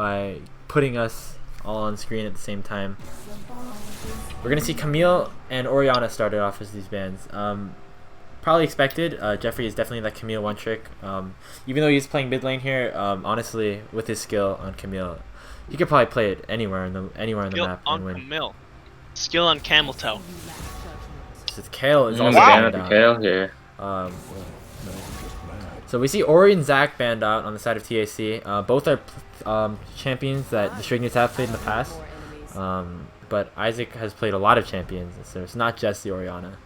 by putting us all on screen at the same time. We're gonna see Camille and Orianna started off as these bans. Probably expected. Jeffrey is definitely that Camille one trick. Even though he's playing mid lane here, honestly, with his skill on Camille, he could probably play it anywhere in the map and win. Camille. Skill on camel toe. Kale is also banned out. Kale here. So we see Ori and Zac banned out on the side of TAC. Both are champions that the Strigners have played in the past. But Isaac has played a lot of champions, so it's not just the Orianna.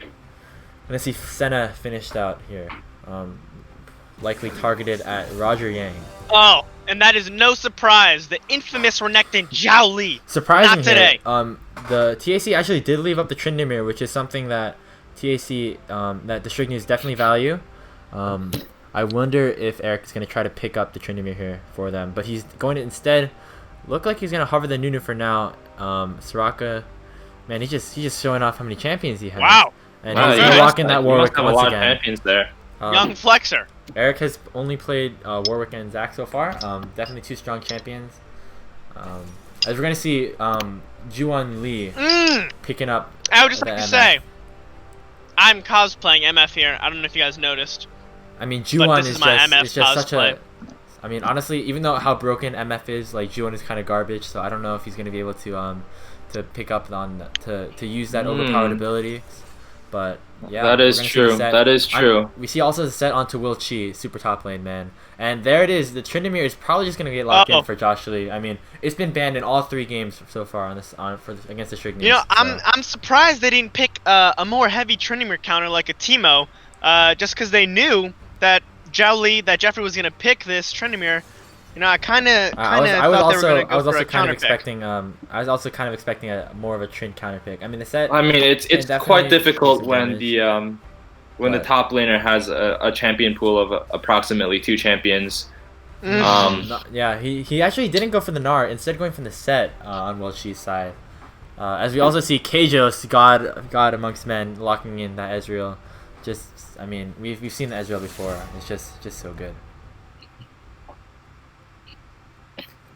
I'm gonna see Senna finished out here. Likely targeted at Roger Yang. Oh, and that is no surprise. The infamous Renekton Zhao Li. Surprising Not today. The TAC actually did leave up the Tryndamere, which is something that TAC that the Strigners definitely value. I wonder if Eric is gonna try to pick up the Tryndamere here for them, but he's going to instead look like he's gonna hover the Nunu for now. Soraka, man, he's just showing off how many champions he has. Wow. And he's locking that Warwick once a lot again. Of champions there. Young Flexer. Eric has only played Warwick and Zac so far. Definitely two strong champions. As we're gonna see, Juwon Lee picking up. I would just like to say, I'm cosplaying MF here. I don't know if you guys noticed. I mean, Juwon is just such cosplay. I mean, honestly, even though how broken MF is, like Juwon is kind of garbage. So I don't know if he's gonna be able to pick up on to use that overpowered ability. But yeah, that is true. That is true. We see also the set onto Will Chi, super top lane, man. And there it is. The Tryndamere is probably just gonna get locked in for Josh Lee. I mean, it's been banned in all 3 games so far against the Strigners. You know, I'm surprised they didn't pick a more heavy Tryndamere counter like a Teemo, just because they knew that Zhao Li, that Jeffrey was gonna pick this Tryndamere. You know, I was also kind of expecting a more of a Trynd counter pick. I mean, the set. I mean, it's quite difficult when the top laner has a champion pool of approximately 2 champions. Yeah, he actually didn't go for the Gnar, instead going from the set on Will Chi's side. As we also see Kajos, God amongst men, locking in that Ezreal. I mean, we've seen the Ezreal before. It's just so good.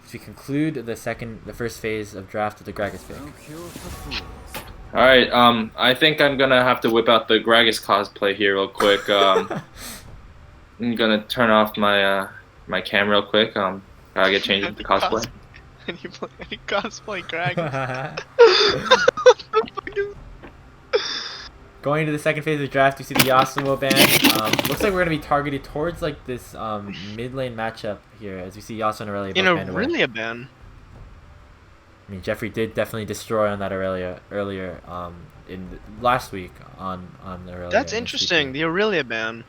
To conclude the first phase of draft with the Gragas pick. Alright, I think I'm gonna have to whip out the Gragas cosplay here real quick. I'm gonna turn off my my cam real quick. Gotta get changed into cosplay. And you cosplay Gragas. Going into the second phase of the draft, you see the Yasuo ban. Looks like we're gonna be targeted towards like this mid lane matchup here, as we see Yasuo and Aurelia both banned away. In Aurelia ban. I mean, Jeffrey did definitely destroy on that Aurelia earlier last week on Aurelia. That's interesting. The Aurelia ban.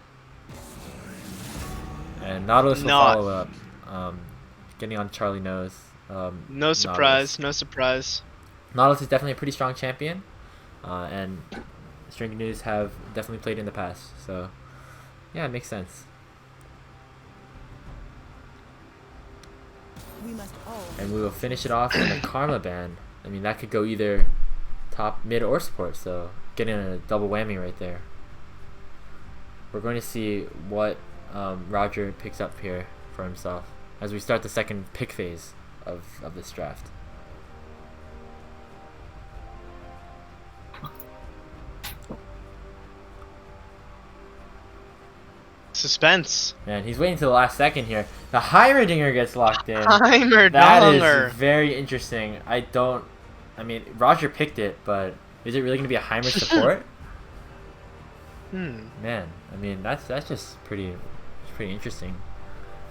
And Nautilus will follow up, getting on Charlie Nose. No surprise. No surprise. Nautilus is definitely a pretty strong champion, and Strigners have definitely played in the past, so yeah, it makes sense. And we will finish it off with a Karma ban. I mean, that could go either top, mid, or support, so getting a double whammy right there. We're going to see what Roger picks up here for himself as we start the second pick phase of this draft. Suspense. Man, he's waiting till the last second here. The Heimerdinger gets locked in. Heimerdinger. That is very interesting. I mean, Roger picked it, but is it really going to be a Heimer support? Man, I mean, that's just pretty interesting.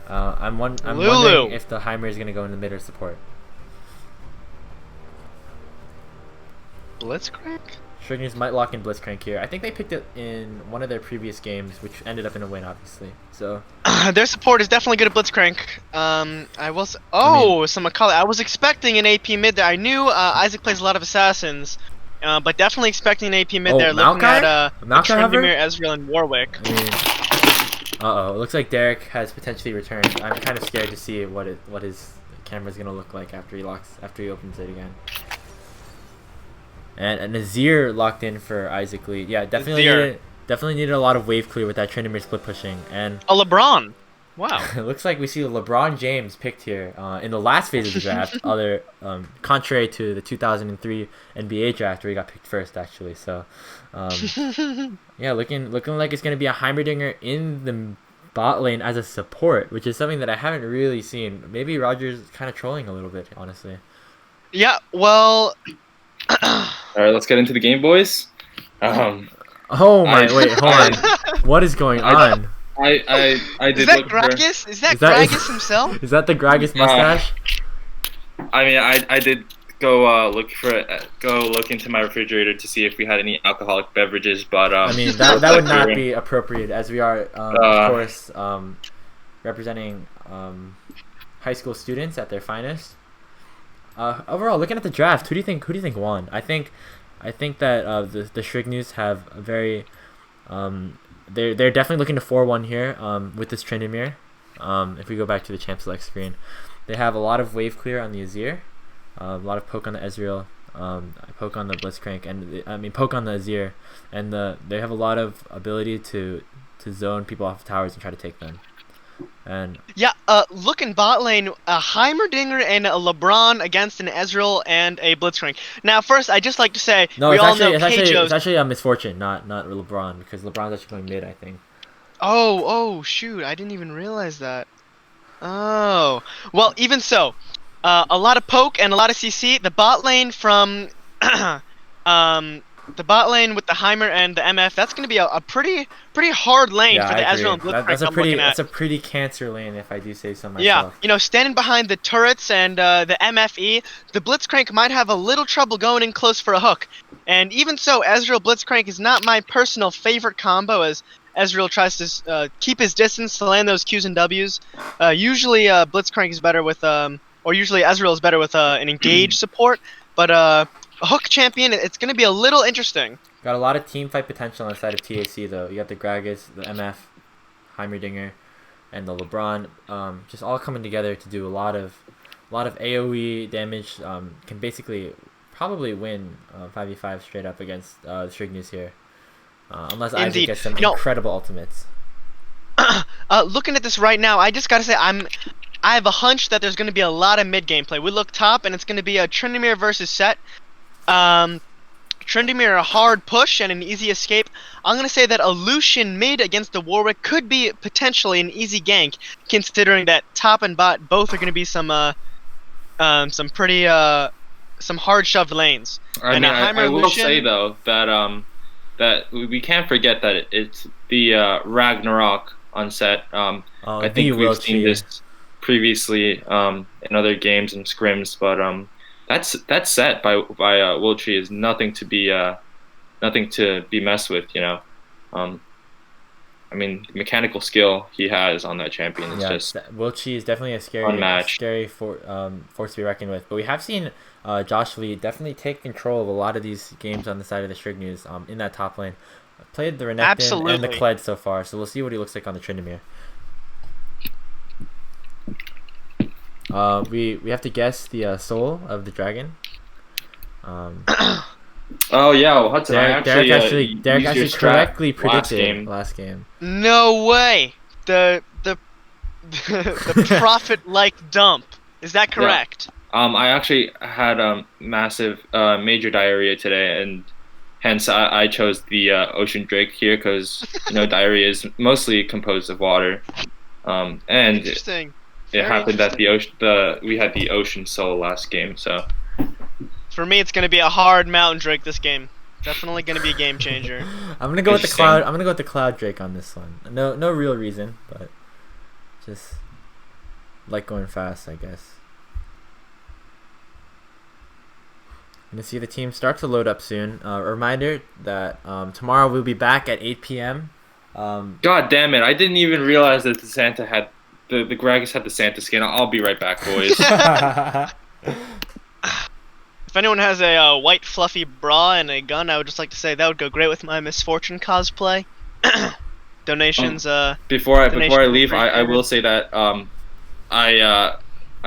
I'm wondering if the Heimer is going to go in the mid or support. Blitzcrank? Strigners might lock in Blitzcrank here. I think they picked it in one of their previous games, which ended up in a win, obviously. So their support is definitely good at Blitzcrank. Some Akali. I was expecting an AP mid there. I knew Isaac plays a lot of assassins, but definitely expecting an AP mid there. Looking at Tryndamere, Ezreal, and Warwick. I mean, it looks like Derek has potentially returned. I'm kind of scared to see what his camera's gonna look like after he opens it again. And Nazir locked in for Isaac Lee. Yeah, definitely needed a lot of wave clear with that Tryndamere split pushing. And a LeBron. Wow. It looks like we see LeBron James picked here in the last phase of the draft. Contrary to the 2003 NBA draft where he got picked first, actually. So, yeah, looking like it's gonna be a Heimerdinger in the bot lane as a support, which is something that I haven't really seen. Maybe Rogers kind of trolling a little bit, honestly. Yeah. Well. All right, let's get into the game, boys. Oh my! Wait, hold on. What is going on? I did. Is that look Gragas? Is that Is that- Gragas himself? Is that the Gragas mustache? I mean, I did go look into my refrigerator to see if we had any alcoholic beverages, but I mean, that would not be appropriate, as we are, of course, representing high school students at their finest. Overall, looking at the draft, who do you think won? I think that the Shrignews have a very they're definitely looking to 4-1 here with this Tryndamere. If we go back to the champ select screen, they have a lot of wave clear on the Azir, a lot of poke on the Ezreal, poke on the Blitzcrank, and poke on the Azir, and they have a lot of ability to zone people off of towers and try to take them. And yeah, looking bot lane, a Heimerdinger and a LeBron against an Ezreal and a Blitzcrank. Now, first, I just like to say it's actually a Misfortune, not LeBron, because LeBron's actually going mid, I think. Oh, shoot! I didn't even realize that. Oh, well, even so, a lot of poke and a lot of CC. The bot lane from the bot lane with the Heimer and the MF, that's going to be a pretty hard lane for the Ezreal and Blitzcrank. That's a pretty cancer lane, if I do say so myself. Yeah, you know, standing behind the turrets and the MFE, the Blitzcrank might have a little trouble going in close for a hook. And even so, Ezreal Blitzcrank is not my personal favorite combo, as Ezreal tries to keep his distance to land those Qs and Ws. Usually Blitzcrank is better with, or usually Ezreal is better with an engage support, but a hook champion, it's going to be a little interesting. Got a lot of team fight potential on the side of TAC though. You got the Gragas, the MF, Heimerdinger, and the LeBron, just all coming together to do a lot of AOE damage. Can basically probably win 5v5 straight up against the Shrignews here, unless Isaac gets some incredible ultimates. Looking at this right now, I just gotta say I have a hunch that there's going to be a lot of mid gameplay. We look top, and it's going to be a Tryndamere versus Set. Tryndamere a hard push and an easy escape. I'm going to say that a Lucian mid against the Warwick could be potentially an easy gank, considering that top and bot both are going to be some pretty some hard shoved lanes. I will say though that that we can't forget that it's the Ragnarok on Set. I think we've seen this previously in other games and scrims, but that set by Wiltree is nothing to be messed with, you know. I mean, mechanical skill he has on that champion is just Wiltree is definitely a scary force to be reckoned with. But we have seen Josh Lee definitely take control of a lot of these games on the side of the Shrignews in that top lane. Played the Renekton and the Kled so far, so we'll see what he looks like on the Tryndamere. We have to guess the soul of the dragon. Oh yeah, well, Hudson. Derek actually correctly predicted last game. No way. The prophet-like dump. Is that correct? Yeah. I actually had massive major diarrhea today, and hence I chose the ocean drake here because diarrhea is mostly composed of water. And interesting. It happened that we had the ocean soul last game, so. For me, it's gonna be a hard mountain drake this game. Definitely gonna be a game changer. I'm gonna go with the cloud. I'm gonna go with the cloud drake on this one. No real reason, but just like going fast, I guess. I'm gonna see the team start to load up soon. A reminder that tomorrow we'll be back at 8 p.m. God damn it! I didn't even realize that the Santa had the Gragas had the Santa skin. I'll be right back, boys. If anyone has a white fluffy bra and a gun, I would just like to say that would go great with my Misfortune cosplay. Donations. Before I leave, I will say that I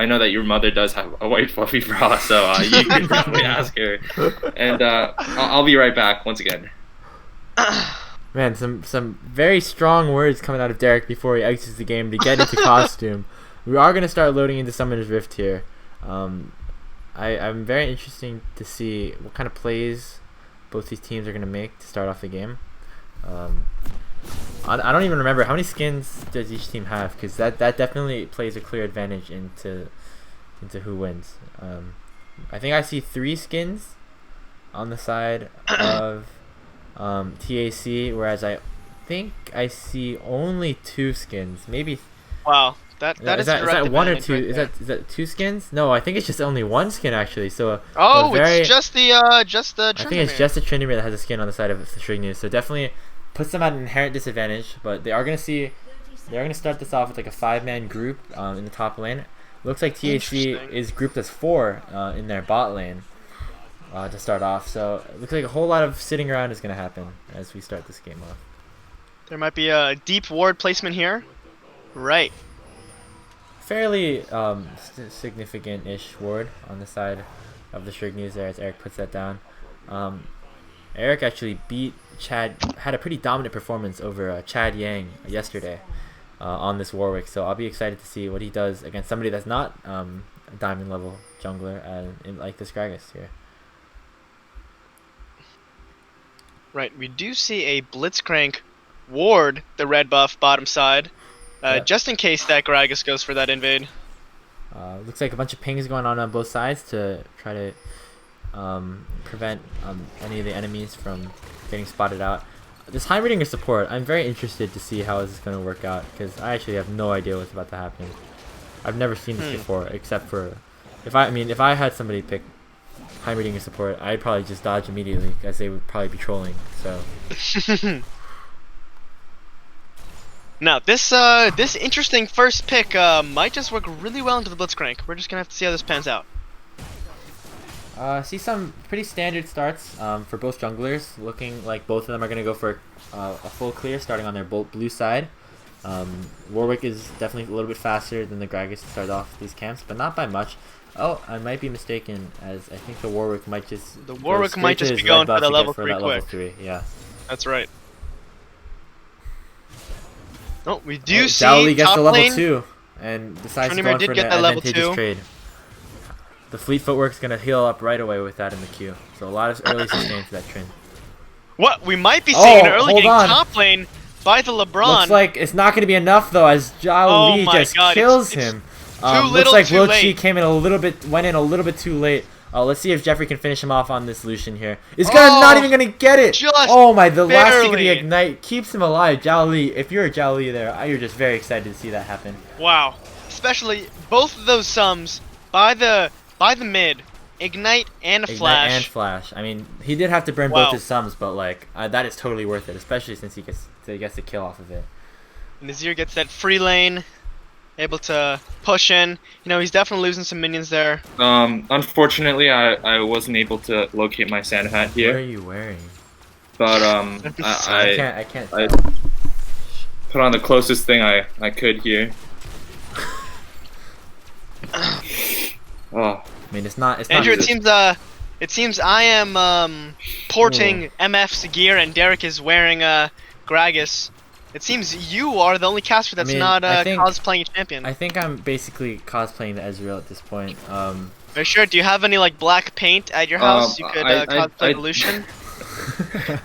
know that your mother does have a white fluffy bra, so you can probably ask her. And I'll be right back once again. Man, some very strong words coming out of Derek before he exits the game to get into costume. We are gonna start loading into Summoner's Rift here. I'm very interesting to see what kind of plays both these teams are gonna make to start off the game. I don't even remember how many skins does each team have, because that definitely plays a clear advantage into who wins. I think I see 3 skins on the side of TAC, whereas I think I see only 2 skins, maybe. Wow, that is that 1 or 2? Right, is that 2 skins? No, I think it's just only 1 skin actually. So it's just the Tryndamere. I think it's just the Tryndamere that has a skin on the side of the Shrignu, so definitely puts them at an inherent disadvantage. But they're gonna start this off with like a 5-man group in the top lane. Looks like TAC is grouped as 4 in their bot lane to start off. So it looks like a whole lot of sitting around is gonna happen as we start this game off. There might be a deep ward placement here. Right. Fairly significant-ish ward on the side of the Shrignews there as Eric puts that down. Eric actually beat Chad, had a pretty dominant performance over Chad Yang yesterday on this Warwick, so I'll be excited to see what he does against somebody that's not a diamond level jungler like this Gragas here. Right, we do see a Blitzcrank ward the red buff bottom side, just in case that Gragas goes for that invade. Looks like a bunch of pings going on both sides to try to prevent any of the enemies from getting spotted out. This Heimerdinger support, I'm very interested to see how this is going to work out, because I actually have no idea what's about to happen. I've never seen this before, except for if I had somebody pick Heimerdinger support, I'd probably just dodge immediately, as they would probably be trolling. So now this interesting first pick might just work really well into the Blitzcrank. We're just gonna have to see how this pans out. See some pretty standard starts for both junglers, looking like both of them are going to go for a full clear starting on their blue side. Warwick is definitely a little bit faster than the Gragas to start off these camps, but not by much. Oh, I might be mistaken, as I think the Warwick might just be going for the level 3 quick. Level 3, yeah. That's right. Oh, we do see Zhao Li gets top the level lane. 2 and decides to go for an advantageous trade. The fleet footwork's gonna heal up right away with that in the queue. So a lot of early sustain for that trend. What? We might be seeing an early game top lane by the LeBron. Looks like it's not gonna be enough though, as Zhao Li just kills him. Looks like Will Chi went in a little bit too late. Let's see if Jeffrey can finish him off on this Lucian here. He's not even gonna get it. Oh my! The last tick of the ignite keeps him alive. Zhao Li, if you're a Zhao Li there, you're just very excited to see that happen. Wow! Especially both of those sums by the mid, ignite and a flash. Ignite and flash. I mean, he did have to burn both his sums, but like that is totally worth it, especially since he gets the kill off of it. Nazir gets that free lane, able to push in. You know, he's definitely losing some minions there. Unfortunately, I wasn't able to locate my Santa hat here. What are you wearing? But I can't. I put on the closest thing I could here. Oh. I mean, it's not. Andrew, it seems I am porting MF's gear, and Derek is wearing Gragas. It seems you are the only caster that's not cosplaying a champion. I think I'm basically cosplaying the Ezreal at this point. Are you sure? Do you have any like black paint at your house? You could cosplay the Lucian.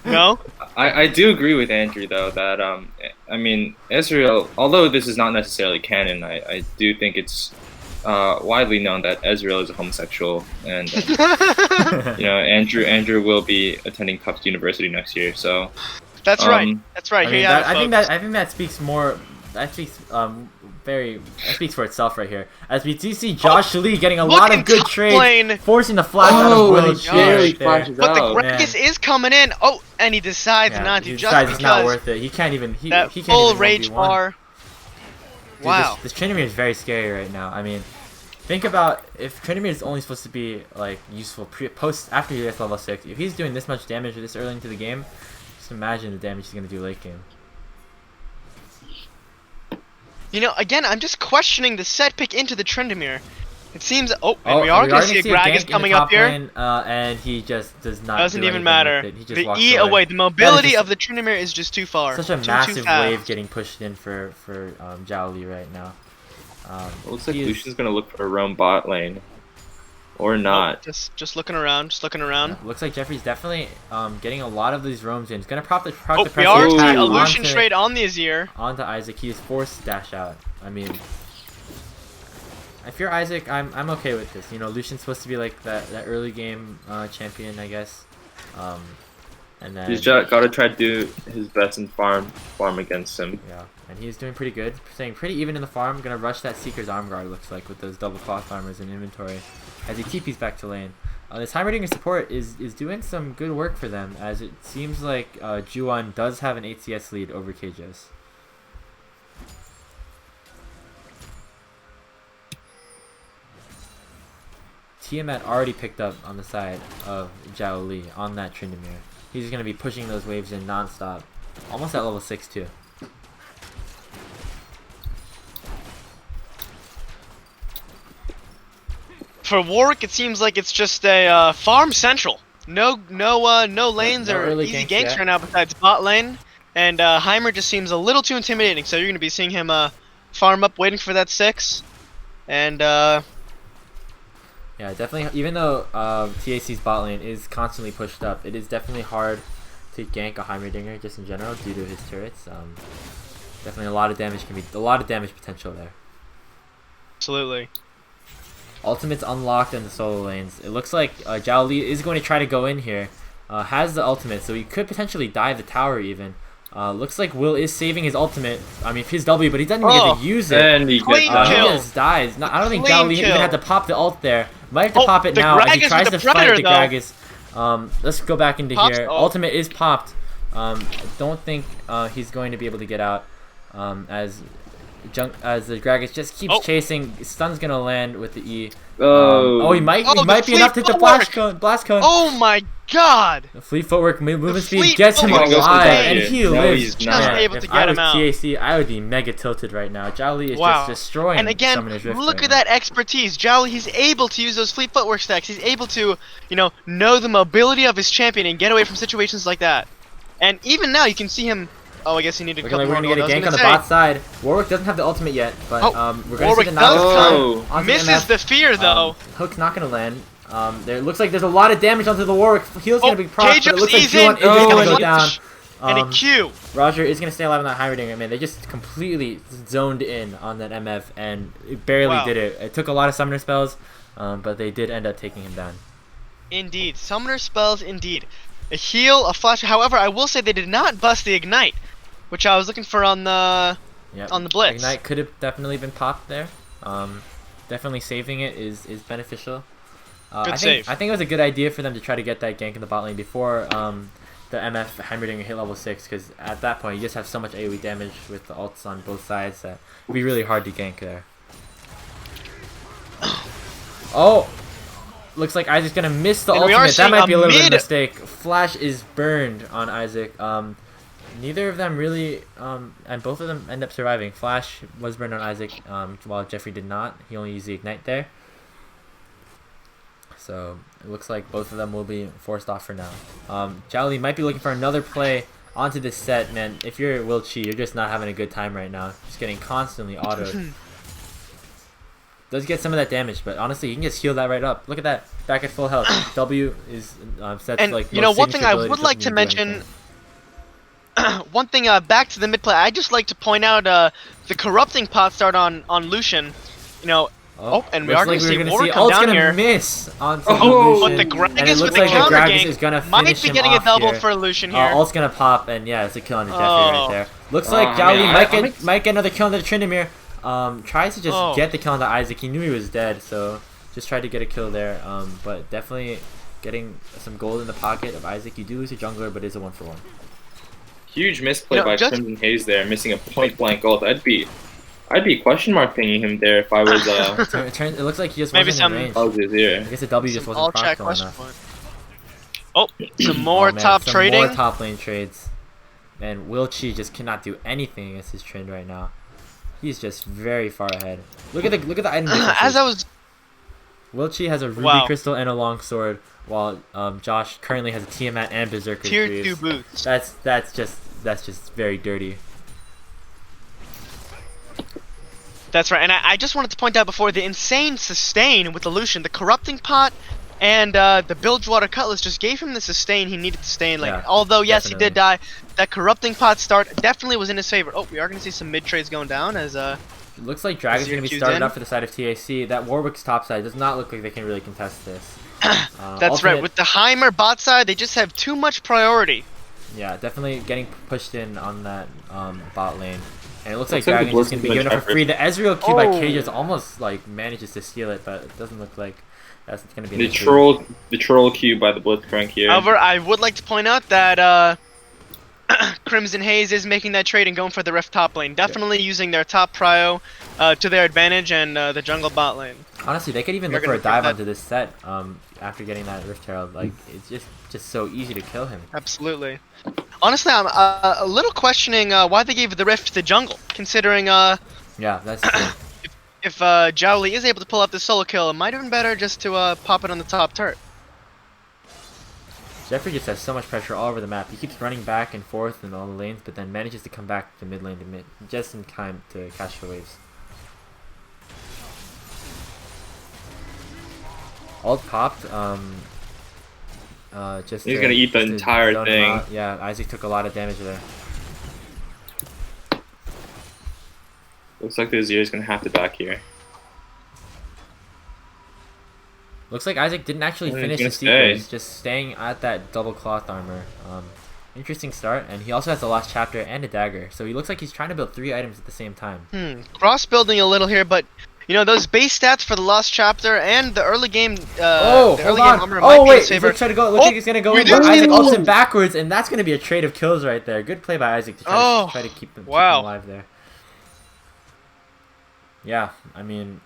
No. I do agree with Andrew though that I mean Ezreal, although this is not necessarily canon, I do think it's widely known that Ezreal is a homosexual, and you know Andrew will be attending Tufts University next year, so. That's right. That's right. I think that speaks more. That speaks that speaks for itself right here. As we do see Josh Lee getting a lot of good trades, forcing the flash out of Willie J. But the Gragas is coming in. Oh, and he decides not to just because it's not worth it. He can't even. He can't full even rage bar. Dude, wow. This Tryndamere is very scary right now. I mean, think about if Tryndamere is only supposed to be like useful after he gets level 6. If he's doing this much damage this early into the game, just imagine the damage he's gonna do late game. You know, again, I'm just questioning the set pick into the Tryndamere. It seems. Oh, and we are going to see a Gragas coming up here. Lane, and he just does not. Doesn't even matter. He just the walks E away. The mobility of the Tryndamere is just too far. Such a massive wave getting pushed in for Zhao right now. It looks like Lucian's going to look for a roam bot lane. Or not. Oh, just looking around. Just looking around. Yeah, looks like Jeffrey's definitely getting a lot of these roams in. He's going to proc the pressure. We are seeing a Lucian trade on the Azir. Onto Isaac. He is forced to dash out. I mean, if you're Isaac, I'm okay with this. You know, Lucian's supposed to be like that early game champion, I guess. And then he's got to try to do his best and farm against him. Yeah, and he's doing pretty good. Staying pretty even in the farm. Gonna rush that Seeker's arm guard, looks like, with those double cloth armors in inventory as he TP's back to lane. This Heimerdinger support is doing some good work for them, as it seems like Juwon does have an THSCS lead over KJS. Tiamat already picked up on the side of Zhao Li on that Tryndamere. He's going to be pushing those waves in non-stop. Almost at level 6 too. For Warwick, it seems like it's just a farm central. No lanes or easy ganks right now besides bot lane. And Heimer just seems a little too intimidating. So you're going to be seeing him farm up, waiting for that 6. And yeah, definitely. Even though TAC's bot lane is constantly pushed up, it is definitely hard to gank a Heimerdinger just in general due to his turrets. Definitely a lot of damage potential there. Absolutely. Ultimate's unlocked in the solo lanes. It looks like Zhao Li is going to try to go in here. Has the ultimate, so he could potentially dive the tower even. Looks like Will is saving his ultimate. I mean, his W, but he doesn't even get to use it. And he just dies. No, I don't think Zhao Li even had to pop the ult there. Might have to pop it now as he tries to fight the Gragas. Let's go back into here. Ultimate is popped. Don't think he's going to be able to get out as the Gragas just keeps chasing. Stun's gonna land with the E. He might be enough to hit the blast cone. Oh my god! The fleet footwork, movement speed gets him alive, and he lives. Just able to get him out. TAC, I would be mega tilted right now. Zhao Li is just destroying. And again, look at that expertise. Zhao Li, he's able to use those fleet footwork stacks. He's able to, know the mobility of his champion and get away from situations like that. And even now, you can see him. Oh, I guess he needed a couple more. We're gonna get a gank on the bot side. Warwick doesn't have the ultimate yet, but we're gonna see the knockback. Misses the fear though. Hook's not gonna land. There looks like there's a lot of damage onto the Warwick. Heal's gonna be proc, but it looks like Juwon is gonna go down. And a Q. Roger is gonna stay alive on that Heimerdinger. Man, they just completely zoned in on that MF and it barely did it. It took a lot of summoner spells, but they did end up taking him down. Indeed, summoner spells indeed. A heal, a flash. However, I will say they did not bust the ignite, which I was looking for on the blitz. Ignite could have definitely been popped there. Definitely saving it is beneficial. Good save. I think it was a good idea for them to try to get that gank in the bot lane before the MF Heimerdinger hit level 6, because at that point you just have so much AoE damage with the ults on both sides that it would be really hard to gank there. Looks like Isaac's gonna miss the ultimate. That might be a little bit of a mistake. Flash is burned on Isaac. Neither of them really, and both of them end up surviving. Flash was burned on Isaac, while Jeffrey did not. He only used the ignite there. So it looks like both of them will be forced off for now. Zhao Li might be looking for another play onto this set, man. If you're Will Chi, you're just not having a good time right now. Just getting constantly autoed. Does get some of that damage, but honestly, you can just heal that right up. Look at that, back at full health. W is set to like. And one thing I would like to mention. One thing back to the mid play, I just like to point out the corrupting pot start on Lucian. And we are going to see Warwick come down here. Miss onto Lucian. But the Gragas with the counter gank might be getting a double for Lucian here. Ult's going to pop, and yeah, it's a kill on the Jeffrey right there. Looks like Zhao Li might get another kill on the Tryndamere. Tries to just get the kill on the Isaac. He knew he was dead, so just tried to get a kill there. But definitely getting some gold in the pocket of Isaac. You do lose your jungler, but it's a 1-for-1. Huge misplay by Crimson Haze there, missing a point-blank ult. I'd be question mark pinging him there if I was. It looks like he just wasn't in range. I guess the W just wasn't procced enough. Some more top trading. More top lane trades. And Will Chi just cannot do anything against his trend right now. He's just very far ahead. Look at the item differences. Wilchi has a Ruby Crystal and a Longsword, while Josh currently has a Tiamat and Berserker. Tier 2 boots. That's just very dirty. That's right, and I just wanted to point out before the insane sustain with the Lucian, the Corrupting Pot, and the Bilgewater Cutlass just gave him the sustain he needed to stay in lane. Yeah, although yes, definitely. he did die. That Corrupting Pot start definitely was in his favor. Oh, we are gonna see some mid trades going down as It looks like Dragon's going to be started up for the side of TAC. That Warwick's top side does not look like they can really contest this. That's right. With the Heimer bot side, they just have too much priority. Yeah, definitely getting pushed in on that bot lane. And it looks like Dragon's just going to be given it for free. The Ezreal Q by Cages almost like manages to steal it, but it doesn't look like that's going to be the troll Q by the Blitzcrank here. However, I would like to point out that Crimson Haze is making that trade and going for the Rift top lane. Definitely using their top prio to their advantage and the jungle bot lane. Honestly, they could even look for a dive onto this set after getting that Rift Herald. Like, it's just so easy to kill him. Absolutely. Honestly, I'm a little questioning why they gave the Rift to the jungle, considering yeah, that's true. if Jowly is able to pull up the solo kill, it might have been better just to pop it on the top turret. Jeffrey just has so much pressure all over the map. He keeps running back and forth in all the lanes, but then manages to come back to mid lane just in time to catch the waves. Ult popped. Just he's gonna eat the entire thing. Yeah, Isaac took a lot of damage there. Looks like the Azir is gonna have to back here. Looks like Isaac didn't actually finish his sequence, just staying at that double cloth armor. Interesting start, and he also has the last chapter and a dagger, so he looks like he's trying to build 3 items at the same time. Cross building a little here, but you know those base stats for the last chapter and the early game. Armor might be his favor. He's trying to go. Looks like he's gonna go in. Isaac ults him backwards, and that's gonna be a trade of kills right there. Good play by Isaac to try to keep him alive there. Yeah, I mean.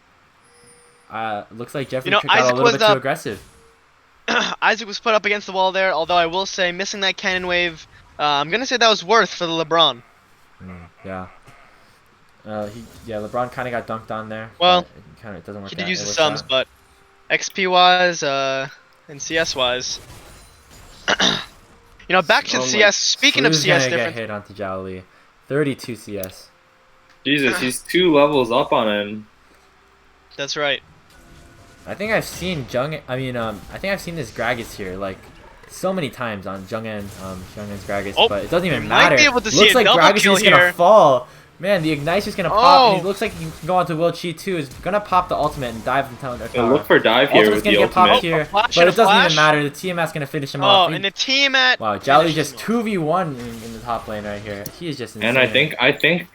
Looks like Jeffrey got a little bit too aggressive. Isaac was put up against the wall there, although I will say missing that cannon wave, I'm gonna say that was worth for the LeBron. Yeah. LeBron kind of got dunked on there. Well, it doesn't work. He did use the sums, but XP wise, and CS wise, you know, back to the CS. Speaking of CS, gonna get hit onto Jowly, 32 CS. Jesus, he's 2 levels up on him. That's right. I think I've seen I think I've seen this Gragas here like so many times on Jung'en's Gragas, but it doesn't even matter. Looks like Gragas is gonna fall. Man, the Ignite's just gonna pop. And he looks like he can go on to Wilchi too. He's gonna pop the ultimate and dive into the tower. Look for dive here with the ultimate. Popped here, but it doesn't even matter. The Tiamat's gonna finish him off. And the Tiamat. Wow, Jowly just 2v1 in the top lane right here. He is just insane. And I think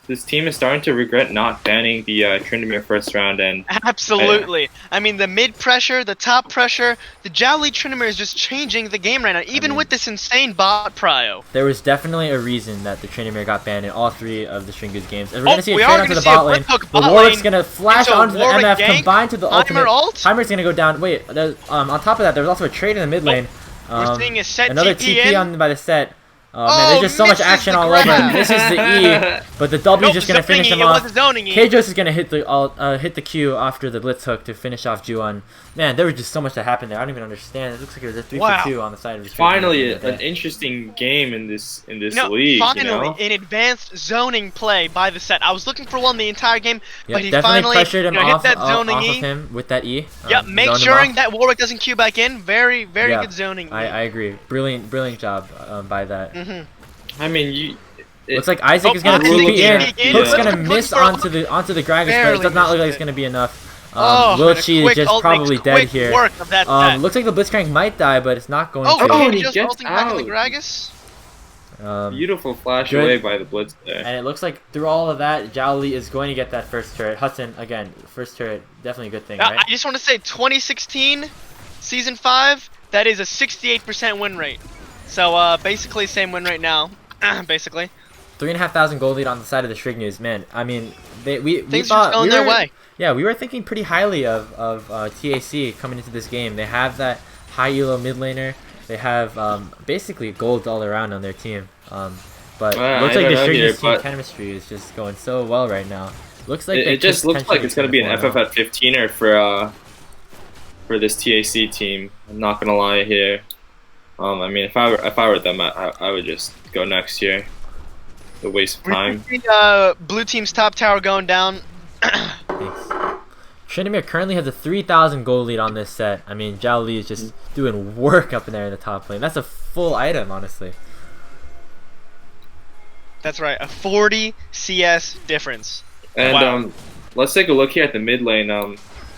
this team is starting to regret not banning the Tryndamere first round. And absolutely. I mean, the mid pressure, the top pressure, the Jowly Tryndamere is just changing the game right now, even with this insane bot prio. There was definitely a reason that the Tryndamere got banned in all 3 of the Stringers games. And we're going to see a trade onto the bot lane. The Warwick's going to flash onto the MF combined to the ultimate. Heimer's going to go down. Wait, on top of that, there was also a trade in the mid lane. We're seeing a set another TP on by the set. Man, there's just so much action all over. This is the E, but the W is just gonna finish him off. Kajos is gonna hit the Q after the blitz hook to finish off Juon. Man, there was just so much that happened there. I don't even understand. It looks like it was a 3-for-2 on the side of the finally an interesting game in this league. Finally, an advanced zoning play by the set. I was looking for one the entire game, but he definitely finally pressured him hit that zoning off E. of him with that E. Yep, make sure that Warwick doesn't Q back in. Very good zoning. I agree. Brilliant job by that. I mean, looks like Isaac is gonna TP in. Hook's gonna miss onto the Gragas, but it does not look like it's gonna be enough. Wilchi is just probably dead here. Looks like the Blitzcrank might die, but it's not going to. Oh, he just ulting back in the Gragas. Beautiful flash away by the Blitz there. And it looks like through all of that, Jowly is going to get that first turret. Hudson, again, first turret, definitely a good thing, right? I just want to say, 2016, Season 5, that is a 68% win rate. So, basically, same win rate now. Basically. 3,500 gold lead on the side of the Shrigners, man. I mean, things are going their way. Yeah, we were thinking pretty highly of TAC coming into this game. They have that high elo mid laner. They have basically gold all around on their team. But it looks like the Shrigners team chemistry is just going so well right now. Looks like it just looks like it's gonna be an FF at 15er for this TAC team. I'm not gonna lie here. I mean, if I were them, I would just go next year. The waste of time. Blue team's top tower going down. Tryndamere currently has a 3,000 gold lead on this set. I mean, Zhao Li is just doing work up in there in the top lane. That's a full item, honestly. That's right, a 40 CS difference. And wow. Let's take a look here at the mid lane.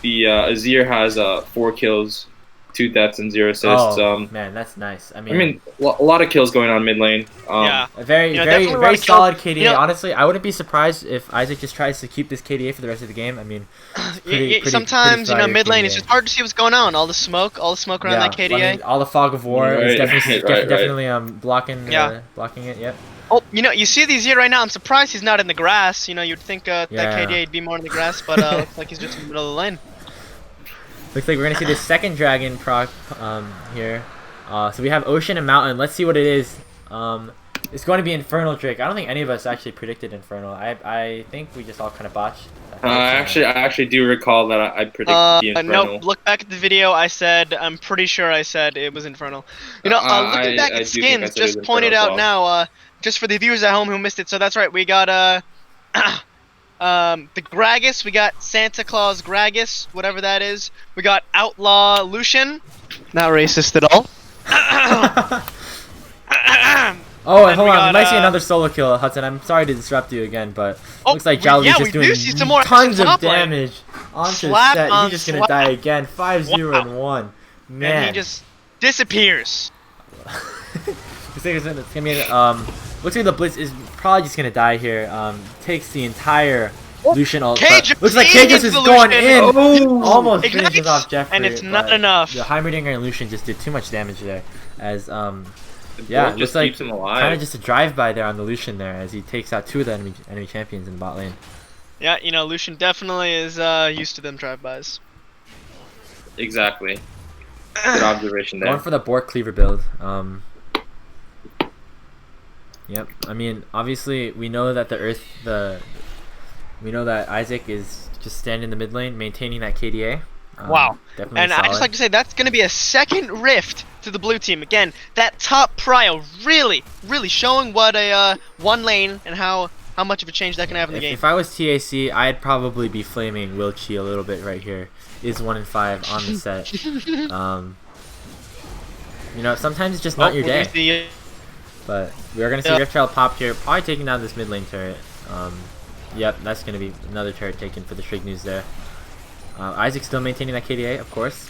The Azir has 4 kills, 2 deaths, and 0 assists. Oh man, that's nice. I mean, a lot of kills going on mid lane. Yeah, a very solid KDA. Honestly, I wouldn't be surprised if Isaac just tries to keep this KDA for the rest of the game. I mean, sometimes mid lane it's just hard to see what's going on. All the smoke around that KDA. I mean, all the fog of war is definitely blocking it. Yep. Oh, you see these here right now. I'm surprised he's not in the grass. You'd think that KDA would be more in the grass, but looks like he's just in the middle of the lane. Looks like we're gonna see the second dragon proc here. So we have Ocean and Mountain. Let's see what it is. It's going to be Infernal Drake. I don't think any of us actually predicted Infernal. I think we just all kind of botched. I actually do recall that I predicted the Infernal. No, look back at the video. I'm pretty sure I said it was Infernal. Looking back at skins, just pointed out now. Just for the viewers at home who missed it. So that's right. We got the Gragas. We got Santa Claus Gragas, whatever that is. We got Outlaw Lucian. Not racist at all. Oh, and hold on. We might see another solo kill, Hudson. I'm sorry to disrupt you again, but looks like Zhao Li's just doing tons of damage onto the set. He's just going to die again. 5-0 and 1. Man. And he just disappears. Looks like the Blitz is probably just gonna die here. Takes the entire Lucian ult. Looks like Cages is going in. Almost finishes off Jeffrey. And it's not enough. The Heimerdinger and Lucian just did too much damage there. As it looks like kind of just a drive-by there on the Lucian there as he takes out 2 of the enemy champions in the bot lane. Yeah, Lucian definitely is used to them drive-bys. Exactly. Good observation there. Going for the Bork Cleaver build. Yep. I mean, obviously, we know that we know that Isaac is just standing in the mid lane, maintaining that KDA. Wow. And I just like to say that's going to be a second rift to the blue team. Again, that top prio really showing what a one lane and how much of a change that can have in the game. If I was TAC, I'd probably be flaming Wilchi a little bit right here. Is 1 and 5 on the set. Sometimes it's just not your day. But we are going to see Rift Child pop here, probably taking down this mid lane turret. Yep, that's going to be another turret taken for the Shrig News there. Isaac still maintaining that KDA, of course.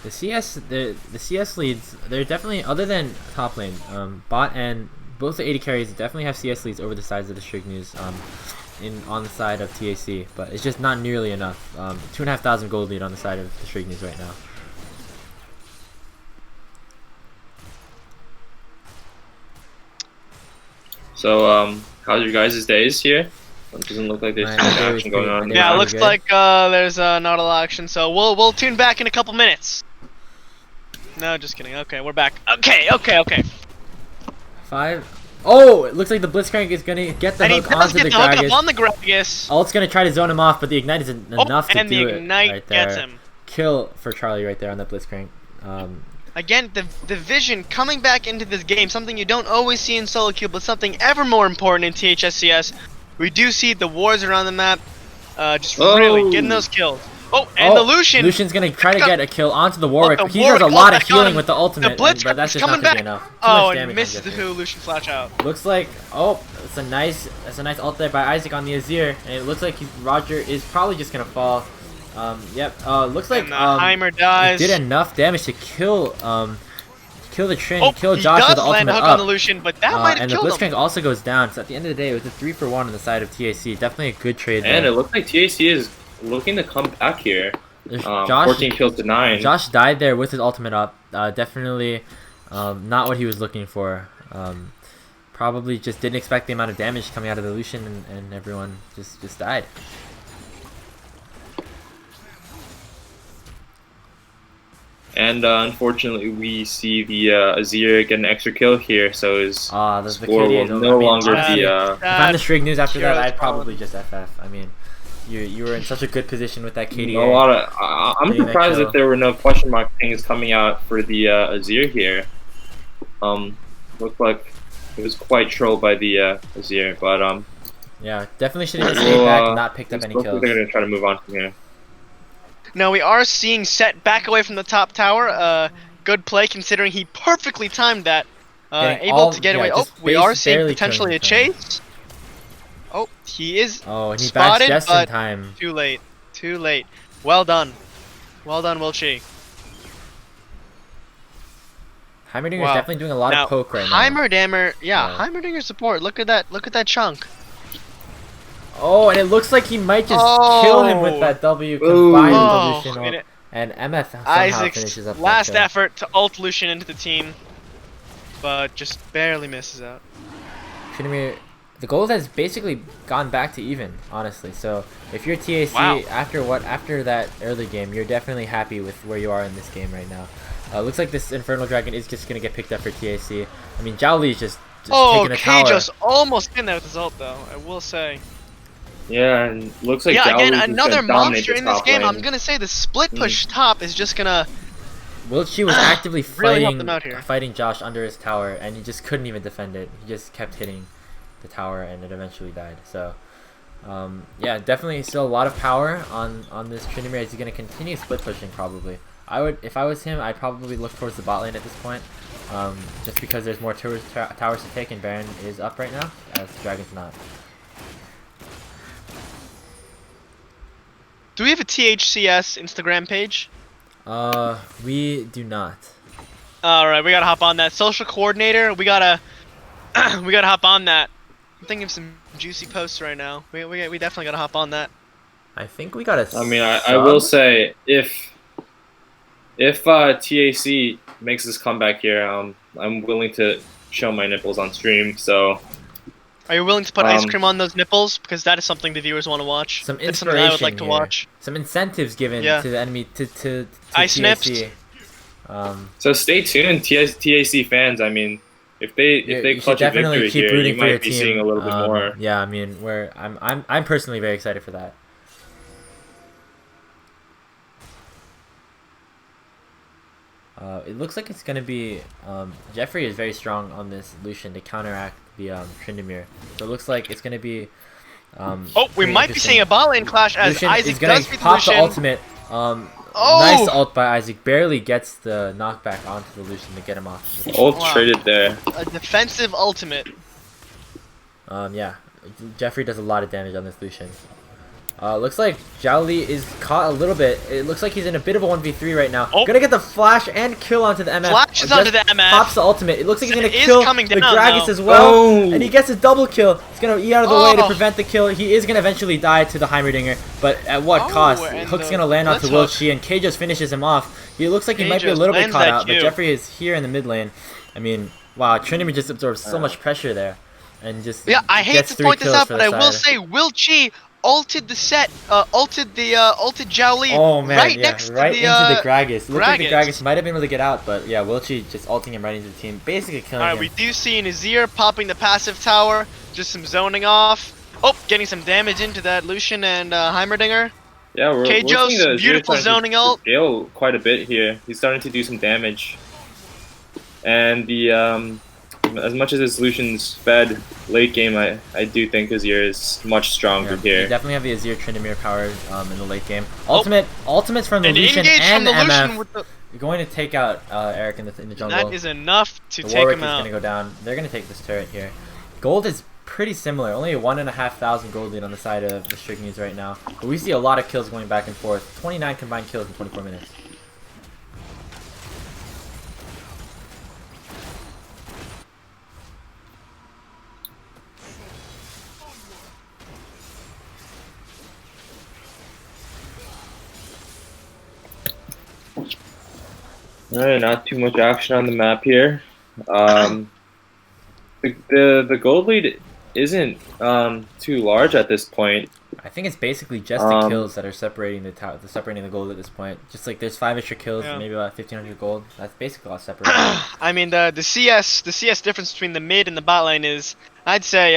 The CS leads, they're definitely, other than top lane, bot and both the AD carries definitely have CS leads over the sides of the Shrig News. On the side of TAC, but it's just not nearly enough. 2,500 gold lead on the side of the Shrig News right now. So, how's your guys' days here? It doesn't look like there's too much action going on. Yeah, it looks like there's not a lot of action. So we'll tune back in a couple minutes. No, just kidding. Okay, we're back. Okay. 5. Oh, it looks like the Blitzcrank is going to get the hook onto the Gragas. On the Gragas. Ult's going to try to zone him off, but the Ignite is enough to do it right there. Gets him. Kill for Charlie right there on that Blitzcrank. Again, the vision coming back into this game, something you don't always see in solo queue, but something ever more important in THSCS. We do see the wars around the map, just really getting those kills. Oh, and the Lucian. Lucian's gonna try to get a kill onto the Warwick. He does a lot of healing with the ultimate, but that's just not gonna be enough. And missed the Lucian flash out. Looks like it's a nice ult there by Isaac on the Azir, and it looks like Roger is probably just gonna fall. Looks like Heimer dies. It did enough damage to kill the Trin, kill Josh with the ultimate hook up. On the Lucian, but that might have killed him. And the Blitzcrank also goes down. So at the end of the day, it was a 3-for-1 on the side of TAC. Definitely a good trade there. And it looks like TAC is looking to come back here. 14 kills to 9. Josh died there with his ultimate up. Definitely not what he was looking for. Probably just didn't expect the amount of damage coming out of the Lucian, and everyone just died. And unfortunately, we see the Azir get an extra kill here, so his score will no longer be. If I'm the Strig News after that, I'd probably just FF. I mean, you were in such a good position with that KDA. I'm surprised that there were no question mark things coming out for the Azir here. Looked like it was quite trolled by the Azir, but yeah, definitely should have stayed back and not picked up any kills. They're gonna try to move on from here. Now we are seeing Set back away from the top tower. Good play considering he perfectly timed that. Able to get away. Oh, we are seeing potentially a chase. Oh, he is and he spotted, just but in time. Too late. Too late. Well done. Well done, Wilchi. Heimerdinger's definitely doing a lot of poke right now. Heimerdinger support. Look at that. Look at that chunk. Oh, and it looks like he might just kill him with that W combined with Lucian. And MF somehow finishes up last effort to ult Lucian into the team, but just barely misses out. Tryndamere, the gold has basically gone back to even, honestly. So if you're TAC after that early game, you're definitely happy with where you are in this game right now. Looks like this Infernal Dragon is just gonna get picked up for TAC. I mean, Zhao Li is just taking a tower. Kajos almost in there with his ult though, I will say. Yeah, and looks like again, another monster in this game. I'm gonna say the split push top is just gonna. Wilchi was actively really fighting Josh under his tower, and he just couldn't even defend it. He just kept hitting the tower, and it eventually died. So, yeah, definitely still a lot of power on this Tryndamere. He's gonna continue split pushing probably. If I was him, I'd probably look towards the bot lane at this point, just because there's more towers to take, and Baron is up right now, as Dragon's not. Do we have a THCS Instagram page? We do not. All right, we gotta hop on that. Social coordinator, we gotta hop on that. I'm thinking of some juicy posts right now. We definitely gotta hop on that. I think we gotta. I mean, I will say if TAC makes this comeback here, I'm willing to show my nipples on stream. So. Are you willing to put ice cream on those nipples? Because that is something the viewers want to watch. Some inspiration. It's something I would like to watch. Some incentives given to the enemy to ice nips. So stay tuned, TAC fans. I mean, if they clutch a victory here, you might be seeing a little bit more. Yeah, I mean, I'm personally very excited for that. It looks like it's gonna be Jeffrey is very strong on this Lucian to counteract the Tryndamere. So it looks like it's gonna be. We might be seeing a bot lane clash as Lucian Isaac is gonna does beat pop Lucian. the ultimate. Nice ult by Isaac. Barely gets the knockback onto the Lucian to get him off. Ult traded there. A defensive ultimate. Yeah, Jeffrey does a lot of damage on this Lucian. Looks like Zhao Li is caught a little bit. It looks like he's in a bit of a 1v3 right now. Gonna get the flash and kill onto the MF. Flashes onto the MF. Pops the ultimate. It looks like he's gonna kill the Gragas as well. Oh. And he gets a double kill. He's gonna eat out of the way to prevent the kill. He is gonna eventually die to the Heimerdinger, but at what cost? Hook's gonna land onto Wilchi, and Kajos finishes him off. He looks like he might be a little bit caught out, but Jeffrey is here in the mid lane. I mean, wow, Tryndamere just absorbs so much pressure there. And just I hate to point this out, but I will say Wilchi ulted the set, ulted Zhao Li right next to the into the Gragas. Looked like the Gragas might have been able to get out, but yeah, Wilchi just ulting him right into the team, basically killing him. Alright, we do see an Azir popping the passive tower, just some zoning off. Getting some damage into that Lucian and Heimerdinger. Yeah, we're seeing the beautiful zoning ult. Scale quite a bit here. He's starting to do some damage. And the as much as his Lucian's fed late game, I do think Azir is much stronger here. You definitely have the Azir Tryndamere power in the late game. Ultimates from the Lucian and the MF. You're going to take out Eric in the jungle. That is enough to take Warwick him out. is going to go down. They're going to take this turret here. Gold is pretty similar. Only a 1,500 gold lead on the side of the Strig News right now. But we see a lot of kills going back and forth. 29 combined kills in 24 minutes. Alright, not too much action on the map here. The gold lead isn't too large at this point. I think it's basically just the kills that are separating the gold at this point. Just like there's 5 extra kills, maybe about 1,500 gold. That's basically all separated. I mean the CS difference between the mid and the bot lane is, I'd say,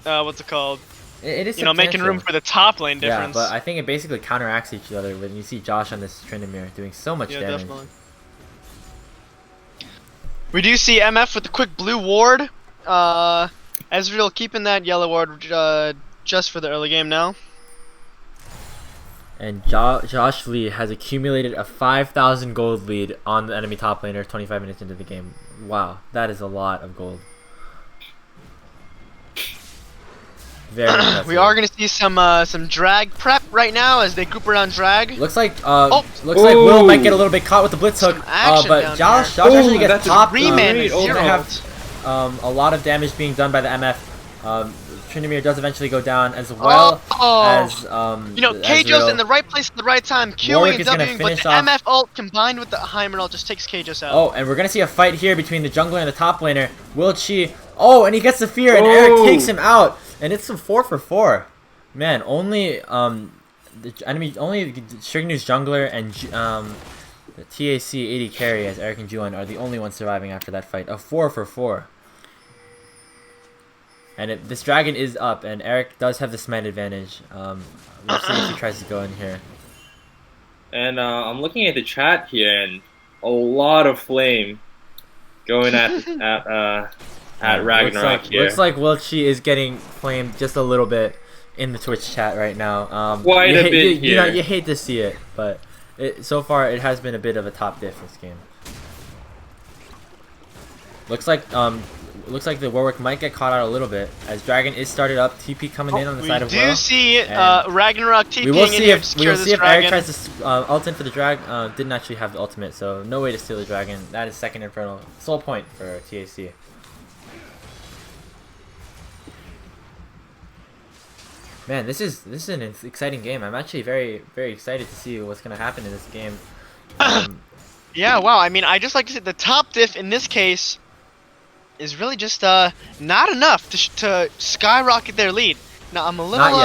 what's it called? It is, making room for the top lane difference. Yeah, but I think it basically counteracts each other when you see Josh on this Tryndamere doing so much damage. Definitely. We do see MF with the quick blue ward. Ezreal keeping that yellow ward just for the early game now. And Josh Lee has accumulated a 5,000 gold lead on the enemy top laner 25 minutes into the game. Wow, that is a lot of gold. Very impressive. We are going to see some drag prep right now as they group around drag. Looks like Will might get a little bit caught with the blitz hook, but Josh actually gets top. A lot of damage being done by the MF. Tryndamere does eventually go down as well as Kajos in the right place at the right time, Qing and Wing, but the MF ult combined with the Heimer ult just takes Kajos out. Oh, and we're gonna see a fight here between the jungler and the top laner, Will Chi. Oh, and he gets the fear, and Eric takes him out, and it's some 4 for 4. Man, only Strignu's jungler and the TAC 80 carry as Eric and Juan are the only ones surviving after that fight. A 4 for 4. And this dragon is up, and Eric does have the smite advantage. We'll see if he tries to go in here. And I'm looking at the chat here, and a lot of flame going at Ragnarok here. Looks like Will Chi is getting flamed just a little bit in the Twitch chat right now. Quite a bit here. You hate to see it, but so far it has been a bit of a top diff this game. Looks like the Warwick might get caught out a little bit as Dragon is started up. TP coming in on the side of Will. We do see Ragnarok TPing in here to secure this if dragon. Eric tries to ult in for the drag. Didn't actually have the ultimate, so no way to steal the dragon. That is second Infernal. Sole point for TAC. Man, this is an exciting game. I'm actually very, very excited to see what's going to happen in this game. Yeah, wow. I mean, I just like to say the top diff in this case is really just not enough to skyrocket their lead. Now I'm a little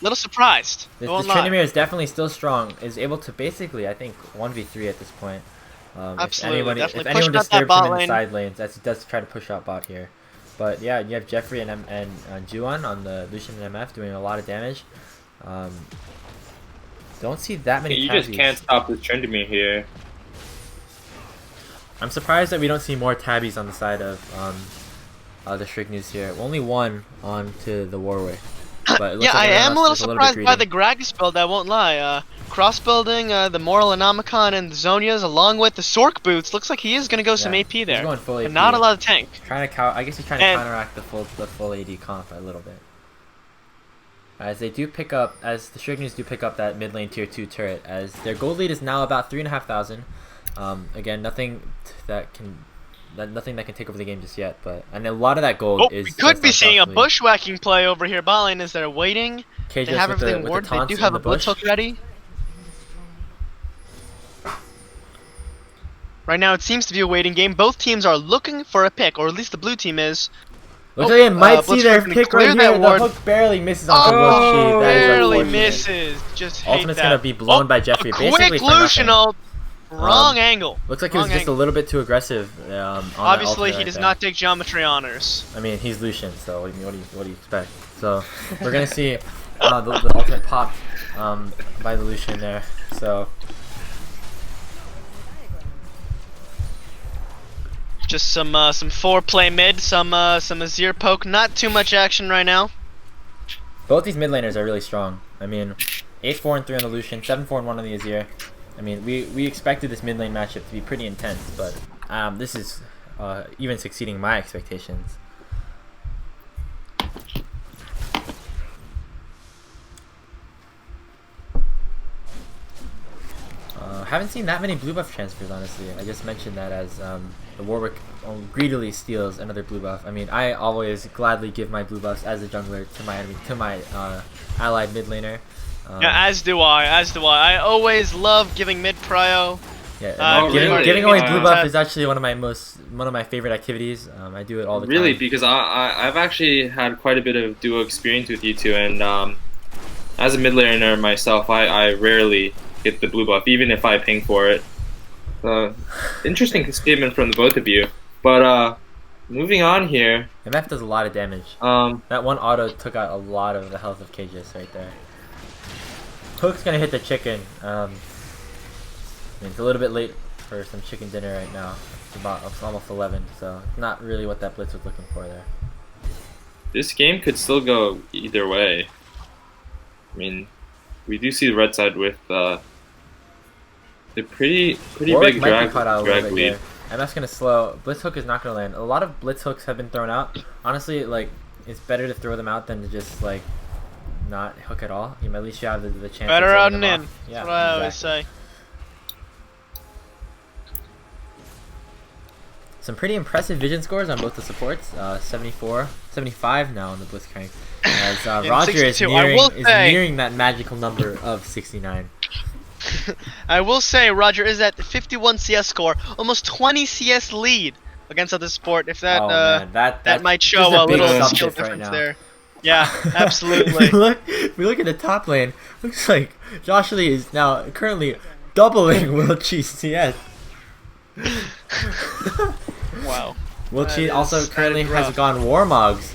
little surprised. The Tryndamere is definitely still strong. Is able to basically, I think, 1v3 at this point. Absolutely, if anyone disturbs him in the side lanes, he does try to push out bot here. But yeah, you have Jeffrey and Juan on the Lucian and MF doing a lot of damage. Don't see that many. You just can't stop this Tryndamere here. I'm surprised that we don't see more tabbies on the side of the Strignews here. Only one onto the Warwick. But it looks like I am a little surprised by the Gragas build, I won't lie. Cross building the Moral Anomicon and the Zonias along with the Sork boots. Looks like he is going to go some AP there. He's going full AP. But not a lot of tank. I guess he's trying to counteract the full AD comp a little bit. As the Strignews do pick up that mid lane tier 2 turret, as their gold lead is now about 3,500. Again, nothing that can take over the game just yet, and a lot of that gold is. We could be seeing a bushwhacking play over here. Bot lane is they're waiting. They have everything warded. They do have a blitz hook ready. Right now, it seems to be a waiting game. Both teams are looking for a pick, or at least the blue team is. Looks like it might see their pick right here. The hook barely misses on Will Chi. Barely misses. Just hate Ultimate's gonna be blown by Jeffrey. Basically quick Lucian ult. Wrong angle. Looks like he was just a little bit too aggressive. Obviously, he does not take geometry honors. I mean, he's Lucian, so what do you expect? So we're gonna see the ultimate pop by the Lucian there. So just some foreplay mid, some Azir poke. Not too much action right now. Both these mid laners are really strong. I mean, 8-4 and 3 on the Lucian, 7-4 and 1 on the Azir. I mean, we expected this mid lane matchup to be pretty intense, but this is even exceeding my expectations. Haven't seen that many blue buff transfers, honestly. I just mentioned that as the Warwick greedily steals another blue buff. I mean, I always gladly give my blue buffs as a jungler to my allied mid laner. Yeah, as do I. I always love giving mid prio Yeah, giving away blue buff is actually one of my favorite activities. I do it all the time. Really, because I've actually had quite a bit of duo experience with you two, and as a mid laner myself, I rarely get the blue buff, even if I ping for it. Interesting statement from the both of you. But moving on here. MF does a lot of damage. That one auto took out a lot of the health of KJS right there. Hook's gonna hit the chicken. It's a little bit late for some chicken dinner right now. It's almost 11, so not really what that blitz was looking for there. This game could still go either way. I mean, we do see the red side with the pretty Warwick big might drag lead. MF's gonna slow. Blitz hook is not gonna land. A lot of blitz hooks have been thrown out. Honestly, like, it's better to throw them out than to just like not hook at all. At least you have the chance. Better out and in. Yeah, that's what I always say. Some pretty impressive vision scores on both the supports. 74, 75 now on the Blitzcrank. As Roger is nearing that magical number of 69. I will say Roger is at the 51 CS score, almost 20 CS lead against other sport. If that that might show a little skill difference there. Yeah, absolutely. If we look at the top lane, looks like Josh Lee is now currently doubling Will Chi's CS. Wow. Will Chi also currently has gone Warmogs.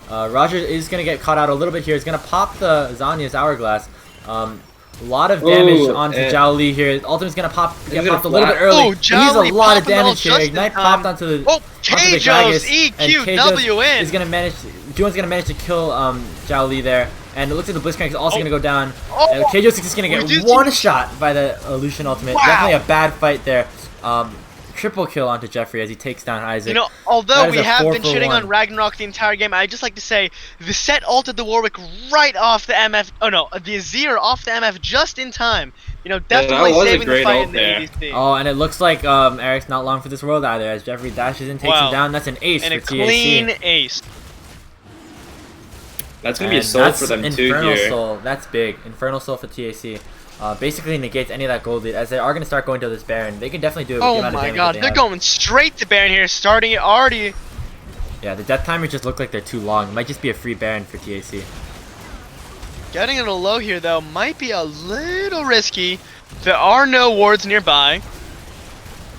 Roger is going to get caught out a little bit here. He's going to pop the Zanya's Hourglass. A lot of damage onto Zhao Li here. Ultimate's going to get popped a little bit early. He's a lot of damage here. Ignite popped onto the Kajos EQW in. Is going to manage. Juan's going to manage to kill Zhao Li there. And it looks like the Blitzcrank is also going to go down. Kajos is going to get one shot by the Lucian ultimate. Wow. Definitely a bad fight there. Triple kill onto Jeffrey as he takes down Isaac. You know, although we have been shitting on Ragnarok the entire game, I'd just like to say the set ulted the Warwick right off the MF. Oh no, the Azir off the MF just in time. You know, definitely saving the fight in the ADC. Oh, and it looks like Eric's not long for this world either as Jeffrey dashes in, takes him down. That's an ace and for a clean ace. That's gonna be a soul for them too here. Infernal Soul, that's big. Infernal Soul for TAC. Basically negates any of that gold lead as they are going to start going to this Baron. They can definitely do it with the amount of damage. Oh my god, they're going straight to Baron here, starting it already. Yeah, the death timers just look like they're too long. It might just be a free Baron for TAC. Getting it a low here though might be a little risky. There are no wards nearby.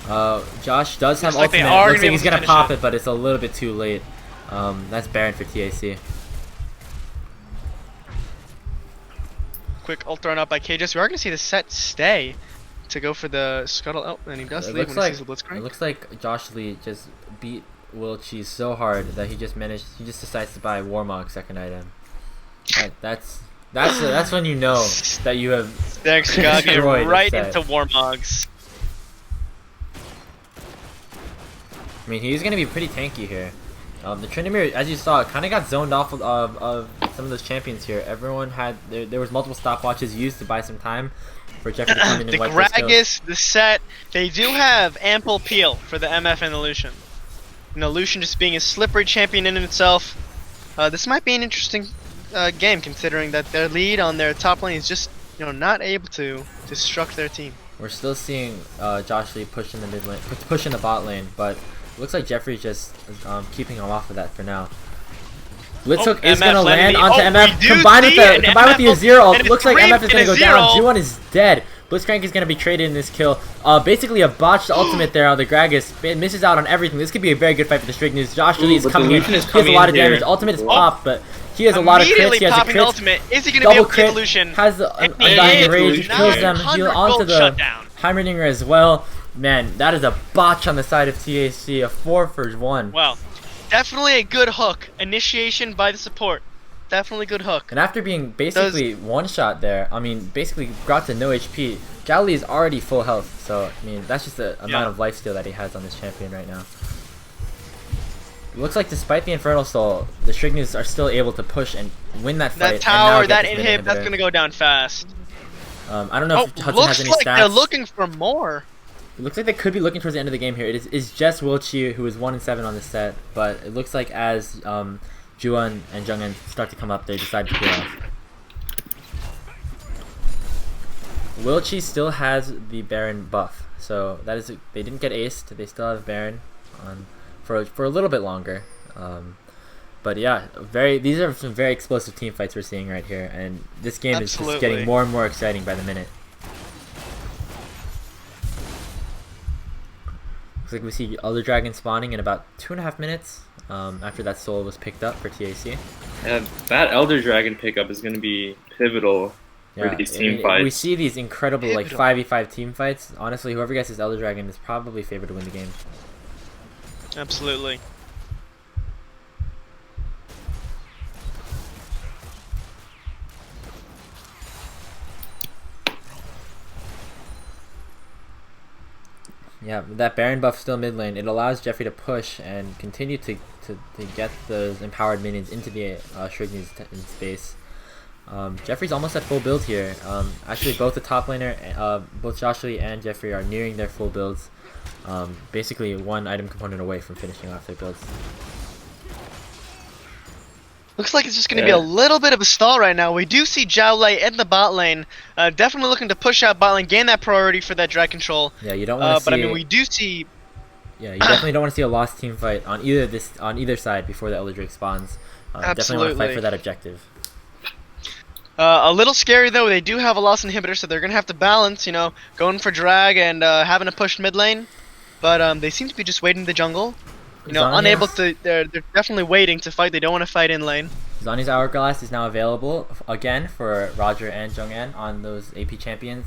Josh does have ultimate. Looks like he's going to pop it, but it's a little bit too late. That's Baron for TAC. Quick ult thrown out by KJS. We are going to see the set stay to go for the scuttle. Oh, and he does leave when he sees the Blitzcrank. It looks like Josh Lee just beat Will Chi so hard that he just decides to buy Warmog second item. That's when you know that you have Thanks, God. Get right into Warmogs. I mean, he's going to be pretty tanky here. The Tryndamere, as you saw, kind of got zoned off of some of those champions here. Everyone had there was multiple stopwatches used to buy some time for Jeffrey to come in and wipe those kills. The Gragas, the set, they do have ample peel for the MF and the Lucian. And the Lucian just being a slippery champion in itself. This might be an interesting game considering that their lead on their top lane is just not able to destruct their team. We're still seeing Josh Lee push in the mid lane, push in the bot lane, but looks like Jeffrey's just keeping him off of that for now. Blitzhook is going to land onto MF. Combined with the Azir ult, looks like MF is going to go down. G1 is dead. Blitzcrank is going to be traded in this kill. Basically a botched ultimate there on the Gragas. It misses out on everything. This could be a very good fight for the Strict News. Josh Lee is coming in. He has a lot of damage. Ultimate is popped, but he has a lot of crits. He has a crit. Ultimate. Is he going to be able to get Lucian? Has the Undying Rage. Kills them. Heal onto the Heimerdinger as well. Man, that is a botch on the side of TAC, a 4 for 1. Well, definitely a good hook. Initiation by the support. Definitely good hook. And after being basically one-shot there, I mean, basically brought to no HP, Zhao Li is already full health. So, I mean, that's just the amount of lifesteal that he has on this champion right now. It looks like despite the Infernal Soul, the Strignews are still able to push and win that fight. That tower, that inhib, that's going to go down fast. I don't know if Hudson has any stats. Looks like they're looking for more. It looks like they could be looking towards the end of the game here. It is just Will Chi who is 1-7 on this set, but it looks like as Juan and Jungin start to come up, they decide to clear off. Will Chi still has the Baron buff, So that is they didn't get aced. They still have Baron on for a little bit longer. But yeah, these are some very explosive team fights we're seeing right here, and this game is just getting more and more exciting by the minute. Looks like we see Elder Dragon spawning in about 2.5 minutes after that soul was picked up for TAC. Yeah, that Elder Dragon pickup is going to be pivotal for these team fights. We see these incredible like 5v5 team fights. Honestly, whoever gets this Elder Dragon is probably favored to win the game. Absolutely. Yeah, that Baron buff still mid lane. It allows Jeffrey to push and continue to get those empowered minions into the Shrignu's space. Jeffrey's almost at full build here. Actually, both the top laner, both Josh Lee and Jeffrey are nearing their full builds. Basically, one item component away from finishing off their builds. Looks like it's just going to be a little bit of a stall right now. We do see Zhao Lei in the bot lane, definitely looking to push out bot lane, gain that priority for that drag control. Yeah, you don't want to see. But I mean, we do see. Yeah, you definitely don't want to see a lost team fight on either side before the Elder Drake spawns. Definitely want to fight for that objective. A little scary though. They do have a lost inhibitor, so they're going to have to balance. You know, going for drag and having to push mid lane. But they seem to be just waiting in the jungle. You know, unable to. They're definitely waiting to fight. They don't want to fight in lane. Zhonya's Hourglass is now available again for Roger and Jung'an on those AP champions.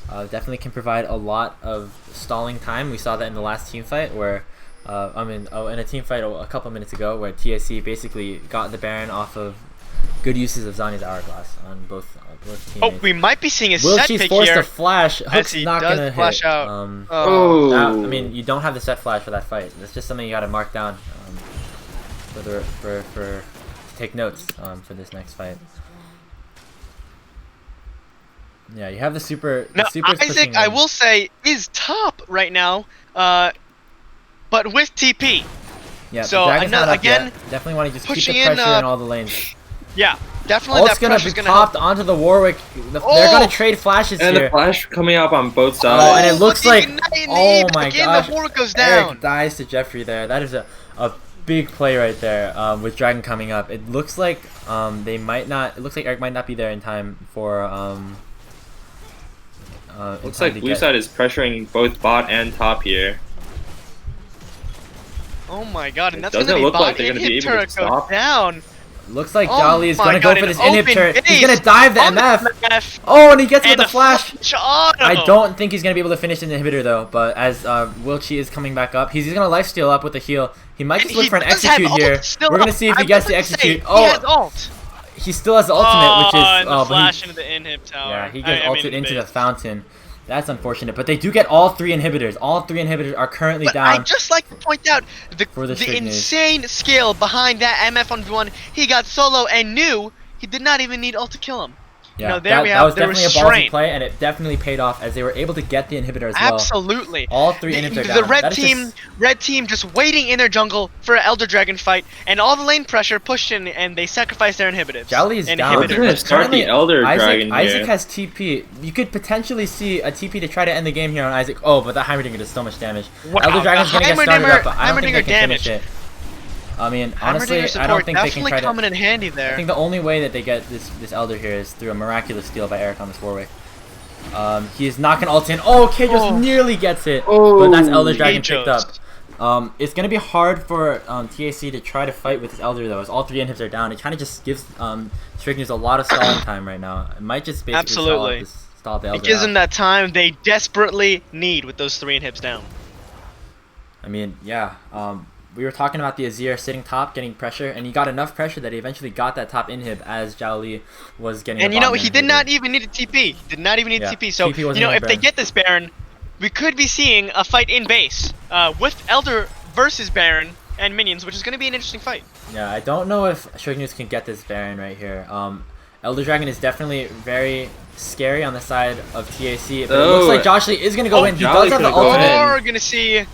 Definitely can provide a lot of stalling time. We saw that in the last team fight where, in a team fight a couple minutes ago where TSC basically got the Baron off of good uses of Zhonya's Hourglass on both teammates. Oh, we might be seeing a Will set she's pick forced here. to flash. Hook's not gonna flash hit. Out. I mean, you don't have the set flash for that fight. That's just something you got to mark down for take notes for this next fight. Yeah, you have the super. Now, Isaac, I will say, is top right now, but with TP. Yeah, so again, definitely want to just keep the pressure in all the lanes. Yeah, definitely. Ult's gonna be popped onto the Warwick. They're gonna trade flashes here. And the flash coming up on both sides. Oh, and it looks like, oh my gosh, the Warwick goes down. Eric dies to Jeffrey there. That is a big play right there with Dragon coming up. It looks like they might not. It looks like Eric might not be there in time for. Looks like blue side is pressuring both bot and top here. Oh my god, and that's doesn't gonna be look bot like they're gonna be able to stop. Down. Looks like Jolly is gonna go for this inhib turret. Base. He's gonna dive the MF. Oh, and he gets with the flash. I don't think he's gonna be able to finish the inhibitor though. But as Wilchi is coming back up, he's gonna lifesteal up with a heal. He might just look for an execute here. We're gonna see if he gets the execute. Oh, he has ult. He still has the ultimate, which is and the flash into the inhib tower. Yeah, he gets ulted into the fountain. That's unfortunate, but they do get all 3 inhibitors. All 3 inhibitors are currently down. I'd just like to point out the insane skill behind that MF on V1. He got solo and knew he did not even need ult to kill him. Yeah, you know, that was definitely a ballsy play, and it definitely paid off as they were able to get the inhibitor as well. Absolutely. All 3 inhibitors down. The red team just waiting in their jungle for an Elder Dragon fight, and all the lane pressure pushed in, and they sacrificed their inhibitors. Jolly is down. We're gonna start the Elder Dragon Isaac has TP. You could potentially see a TP to try to end the game here on Isaac. Oh, but that Heimerdinger does so much damage. Wow. Elder Dragon's gonna get started up, but I don't think they can finish it. I mean, honestly, I don't think they can try to. Coming in handy there. I think the only way that they get this Elder here is through a miraculous steal by Eric on this Warwick. He is not gonna ult in. Oh, Kjos nearly gets it, but that's Elder Dragon picked up. It's gonna be hard for TAC to try to fight with this Elder though, as all 3 inhibs are down. It kind of just gives Shrignu's a lot of stalling time right now. It might just basically stall the Elder. It gives them that time they desperately need with those 3 inhibs down. I mean, yeah. We were talking about the Azir sitting top, getting pressure, and he got enough pressure that he eventually got that top inhib as Zhao Li was getting. And you know, he did not even need a TP. He did not even need a TP. So, you know, if they get this Baron, we could be seeing a fight in base with Elder versus Baron and minions, which is going to be an interesting fight. Yeah, I don't know if Shrignu can get this Baron right here. Elder Dragon is definitely very scary on the side of TAC, but it looks like Josh Lee is going to go in. He does have the ultimate. We're going to see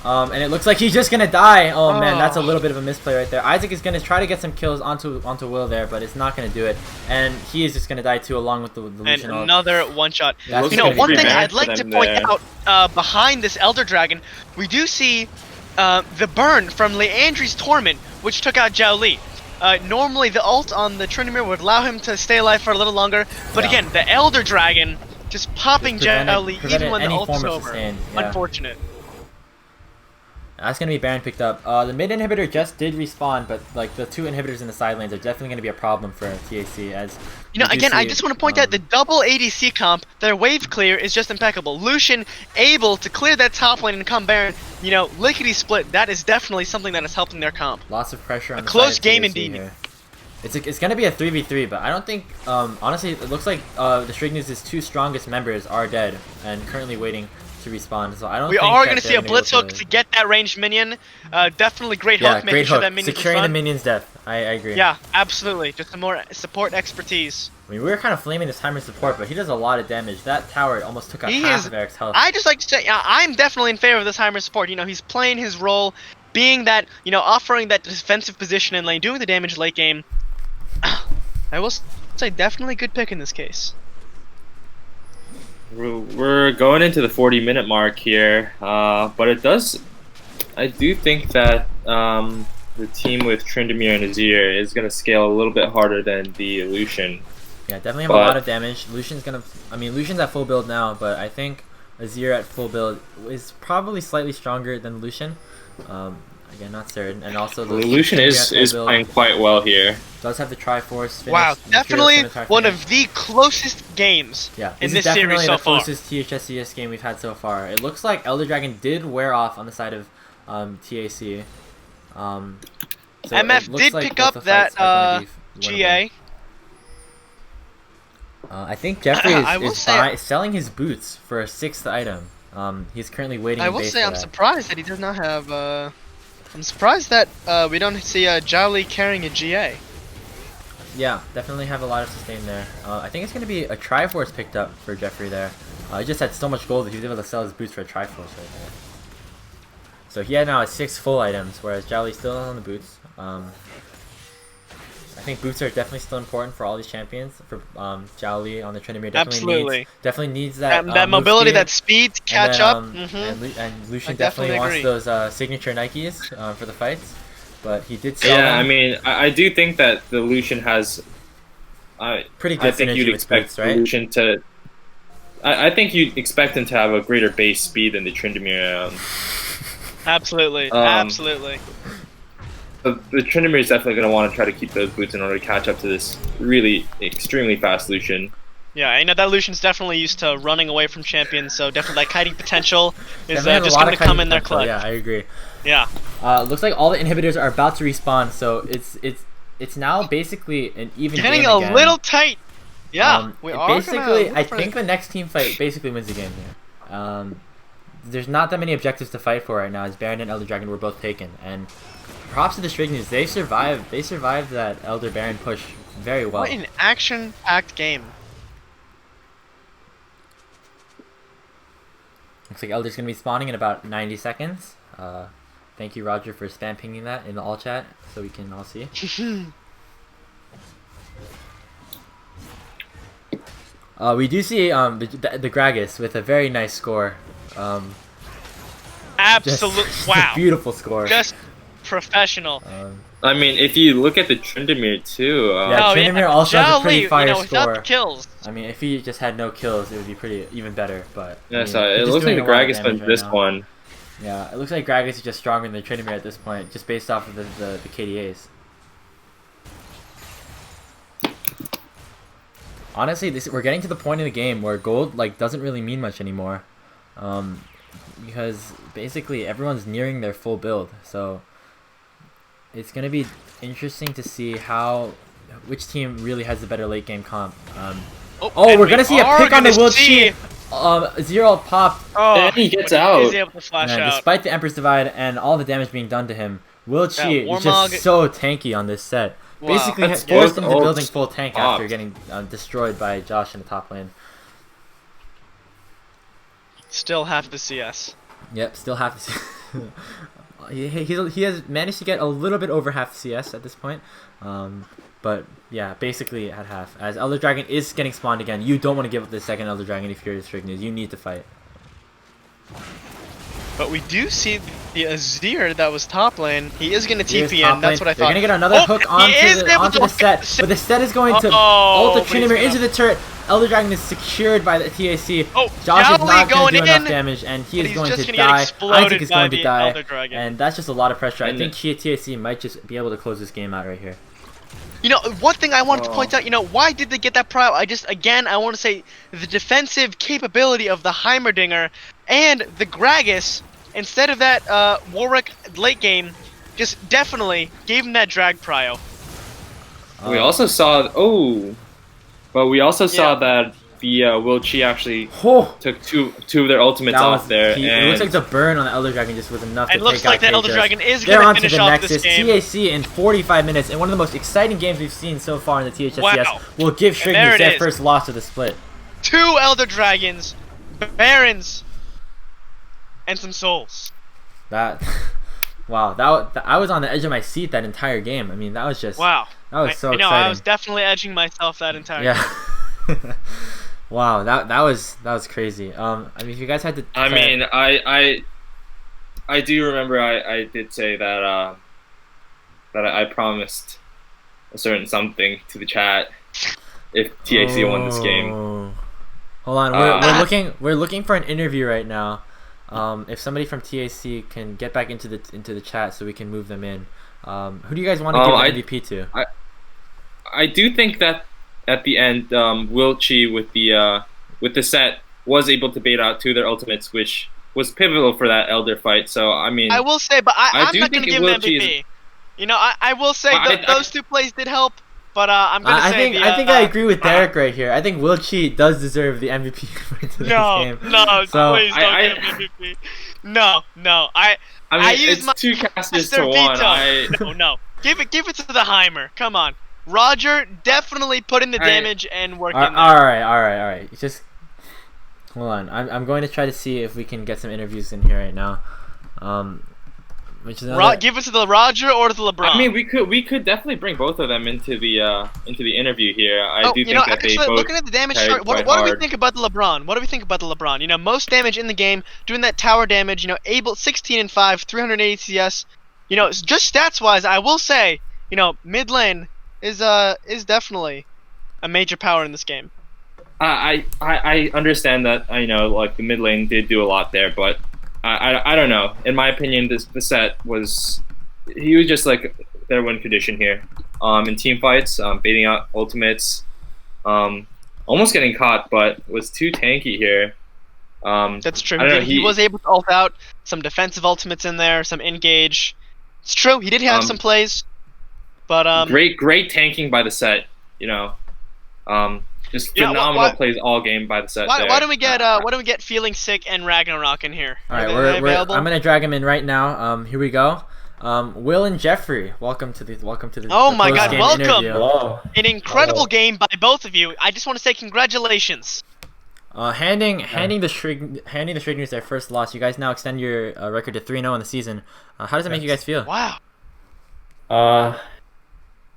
And it looks like he's just gonna die. Oh man, that's a little bit of a misplay right there. Isaac is gonna try to get some kills onto Will there, but it's not gonna do it. And he is just gonna die too, along with the Lucian. And another one shot. You know, one thing I'd like to point out behind this Elder Dragon, we do see the burn from Leandri's Torment, which took out Zhao Li. Normally the ult on the Tryndamere would allow him to stay alive for a little longer, but again, the Elder Dragon just popping Zhao Li even when the ult is over. Unfortunate. That's going to be Baron picked up. The mid inhibitor just did respawn, but like the 2 inhibitors in the side lanes are definitely going to be a problem for TAC. As you know, again, I just want to point out the double ADC comp, their wave clear is just impeccable. Lucian able to clear that top lane and come Baron. You know, lickety split. That is definitely something that is helping their comp. Lots of pressure on a close game indeed. Here. It's going to be a 3v3, but I don't think, honestly, it looks like the Strignus' 2 strongest members are dead and currently waiting to respawn. So I don't. We are going to see a blitz hook to get that ranged minion. Definitely great hook, making sure that minion's securing the minion's death. I agree. Yeah, absolutely. Just some more support expertise. I mean, we were kind of flaming this timer support, but he does a lot of damage. That tower almost took out half of Eric's health. I just like to say, I'm definitely in favor of this Heimer support. You know, he's playing his role, being that, you know, offering that defensive position in lane, doing the damage late game. I will say, definitely good pick in this case. We're going into the 40-minute mark here, but I do think that the team with Tryndamere and Azir is going to scale a little bit harder than the Lucian. Yeah, definitely have a lot of damage. Lucian's at full build now, but I think Azir at full build is probably slightly stronger than Lucian. Again, not certain. And also the Lucian is playing quite well here. Does have the Triforce finish. Wow, definitely one of the closest games in this series so far. This is definitely the closest THSCS game we've had so far. It looks like Elder Dragon did wear off on the side of TAC. So MF did pick up that GA. I think Jeffrey is selling his boots for a 6th item. He's currently waiting. I will say I'm surprised that he does not have. I'm surprised that we don't see Zhao Li carrying a GA. Yeah, definitely have a lot of sustain there. I think it's going to be a Triforce picked up for Jeffrey there. He just had so much gold that he was able to sell his boots for a Triforce right there. So he now has 6 full items, whereas Zhao Li's still on the boots. I think boots are definitely still important for all these champions. For Zhao Li on the Tryndamere definitely needs that that mobility, that speed to catch up. And Lucian definitely wants those signature Nikes for the fights. But he did sell them. I mean, I do think that the Lucian has pretty good synergy with boots, right? Lucian to. I think you'd expect him to have a greater base speed than the Tryndamere. Absolutely, absolutely. The Tryndamere is definitely going to want to try to keep those boots in order to catch up to this really extremely fast Lucian. Yeah, I know that Lucian's definitely used to running away from champions, so definitely that kiting potential is just going to come in their clutch. Yeah, I agree. Yeah. Looks like all the inhibitors are about to respawn, so it's now basically an even getting game again. A little tight. Yeah, we are basically. I think the next team fight basically wins the game here. There's not that many objectives to fight for right now, as Baron and Elder Dragon were both taken, and props to the Strignus. They survived. They survived that Elder Baron push very well. What an action-packed game. Looks like Elder's gonna be spawning in about 90 seconds. Thank you, Roger, for spam pinging that in the all chat so we can all see. We do see the Gragas with a very nice score. Absolute wow! Beautiful score. Just professional. I mean, if you look at the Tryndamere too. Tryndamere also has a pretty fire score. Without the kills. I mean, if he just had no kills, it would be pretty even better. But yeah, so it looks like the Gragas wins this one. Yeah, it looks like Gragas is just stronger than Tryndamere at this point, just based off of the KDAs. Honestly, we're getting to the point in the game where gold doesn't really mean much anymore, because basically everyone's nearing their full build. So it's gonna be interesting to see which team really has the better late game comp. We're gonna see a pick on the Will Chi. Zero popped. And he gets out. He's able to flash out. Despite the Emperor's Divide and all the damage being done to him, Will Chi is just so tanky on this set. Wow. Basically forced him to building full tank after getting destroyed by Josh in the top lane. Still half the CS. Yep, still half the CS. he has managed to get a little bit over half CS at this point. But yeah, basically at half. As Elder Dragon is getting spawned again, you don't want to give up the second Elder Dragon if you're the Strignes. You need to fight. But we do see the Azir that was top lane. He is going to TP in. That's what I thought. They're going to get another hook onto the set. But the set is going to ult the Tryndamere into the turret. Elder Dragon is secured by the TAC. Josh is not going to do enough damage, and he is going to die. Isaac is going to die. And that's just a lot of pressure. I think TAC might just be able to close this game out right here. You know, one thing I wanted to point out, why did they get that prio? I want to say the defensive capability of the Heimerdinger and the Gragas, instead of that Warwick late game, just definitely gave him that drag prio. We also saw, we also saw that the Wilchi actually took two of their ultimates off there. And it looks like the burn on the Elder Dragon just was enough to take out. It looks like the Elder Dragon is going to finish off this game. TAC in 45 minutes, and one of the most exciting games we've seen so far in the THSCS will give Strignes their first loss of the split. 2 Elder Dragons, Barons, and some souls. Wow, I was on the edge of my seat that entire game. I mean, that was just wow. That was so exciting. I was definitely edging myself that entire game. Wow, that was crazy. I mean, if you guys had to. I do remember I did say that I promised a certain something to the chat if TAC won this game. Hold on, we're looking for an interview right now. If somebody from TAC can get back into the chat so we can move them in. Who do you guys want to give MVP to? I do think that at the end, Wilchi with the set was able to bait out 2 of their ultimates, which was pivotal for that Elder fight. So I mean, I will say, but I'm not going to give him MVP. I will say those 2 plays did help. But I'm gonna say I think I agree with Derek right here. I think Wilchi does deserve the MVP for this game. No, so, please don't give MVP. No. I mean, it's 2 casters to 1. No. Give it to the Heimer. Come on. Roger definitely put in the damage and worked in there. All right. Just hold on. I'm going to try to see if we can get some interviews in here right now. Which is give it to the Roger or to the LeBron. I mean, we could definitely bring both of them into the interview here. I do think that they both looking at the damage chart, what do we think about the LeBron? Most damage in the game, doing that tower damage. Able 16 and 5, 380 CS. Just stats wise, I will say, mid lane is definitely a major power in this game. I understand that. Like the mid lane did do a lot there, but. I don't know. In my opinion, the set he was just like their win condition here. In team fights, baiting out ultimates, almost getting caught, but was too tanky here. That's true. He was able to ult out some defensive ultimates in there, some engage. It's true. He did have some plays, but great tanking by the set. Just phenomenal plays all game by the set. Why don't we get Feeling Sick and Ragnarok in here? All right, I'm gonna drag him in right now. Here we go. Will and Jeffrey, welcome to the Oh my God, welcome! Hello. An incredible game by both of you. I just want to say congratulations. Handing the Strignes their first loss. You guys now extend your record to 3-0 in the season. How does it make you guys feel? Wow.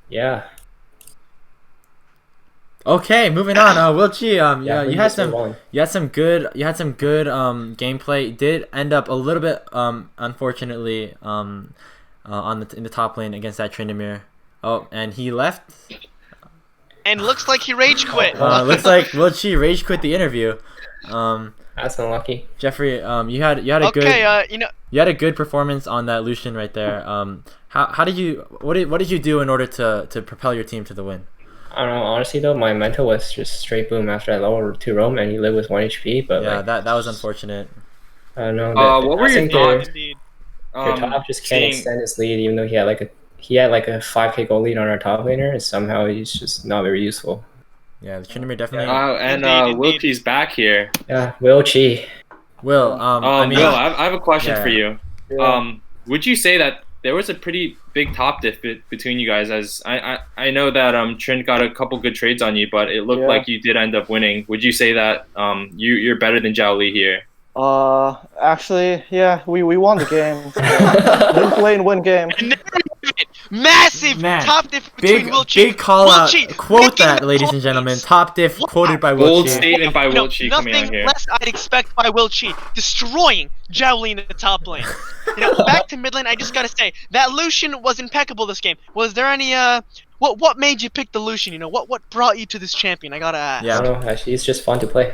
Yeah. Okay, moving on. Wilchi, you had some good gameplay. Did end up a little bit unfortunately in the top lane against that Tryndamere. Oh, and he left. And looks like he rage quit. Looks like Wilchi rage quit the interview. That's unlucky. Jeffrey, you had a good you had a good performance on that Lucian right there. What did you do in order to propel your team to the win? I don't know, honestly though, my mental was just straight boom after I lowered to Rome and he lived with 1 HP, but yeah, that was unfortunate. I don't know. What were your thoughts? Your top just can't extend his lead, even though he had like a 5k goal lead on our top laner, and somehow he's just not very useful. Yeah, the Tryndamere definitely. And Wilchi's back here. Yeah, Wilchi. Will, Will, I have a question for you. Yeah. Would you say that there was a pretty big top diff between you guys? As I know that Trynd got a couple good trades on you, but it looked like you did end up winning. Would you say that you're better than Zhao Li here? Actually, yeah, we won the game. Link lane win game. Massive top diff between Wilchi. Big call out. Quote that, ladies and gentlemen. Top diff quoted by Wilchi. Bold statement by Wilchi coming out here. Nothing less I'd expect by Wilchi. Destroying Jowleen in the top lane. Back to mid lane, I just gotta say, that Lucian was impeccable this game. Was there any, what made you pick the Lucian? What brought you to this champion? I gotta ask. Yeah. I don't know, actually, it's just fun to play.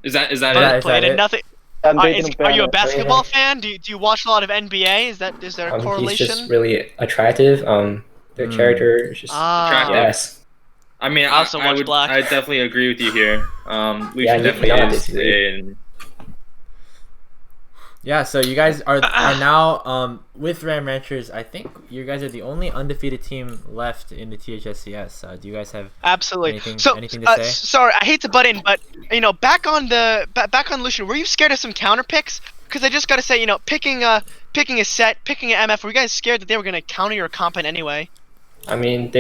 Is that it? Nothing. Are you a basketball fan? Do you watch a lot of NBA? Is there a correlation? He's just really attractive. The character is just attractive. Yes. I mean, I definitely agree with you here. Lucian definitely is. Yeah, so you guys are now with Ram Ranchers. I think you guys are the only undefeated team left in the THSCS. Do you guys have anything to say? Sorry, I hate to butt in, but back on Lucian, were you scared of some counter picks? Because I just gotta say, picking a set, picking an MF, were you guys scared that they were gonna counter your comp in any way? I mean,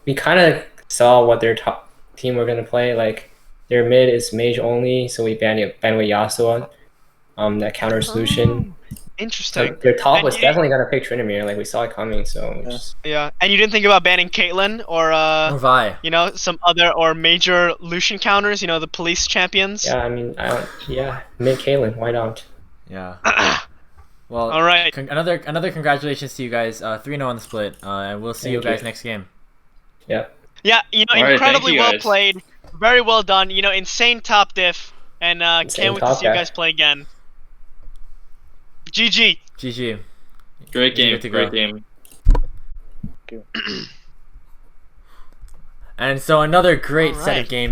we kind of saw what their top team were gonna play. Like their mid is mage only, so we banned away Yasuo. That counter solution. Interesting. Their top was definitely gonna pick Tryndamere, like we saw it coming. So yeah, and you didn't think about banning Caitlyn or Vi. Some other or major Lucian counters. The police champions. Yeah, I mean, mid Caitlyn. Why not? Yeah. Well, all right. Another congratulations to you guys. 3-0 on the split, and we'll see you guys next game. Yeah. Yeah, incredibly well played. Very well done. Insane top diff, and can't wait to see you guys play again. GG. GG. Great game. Great game. And so another great set of games.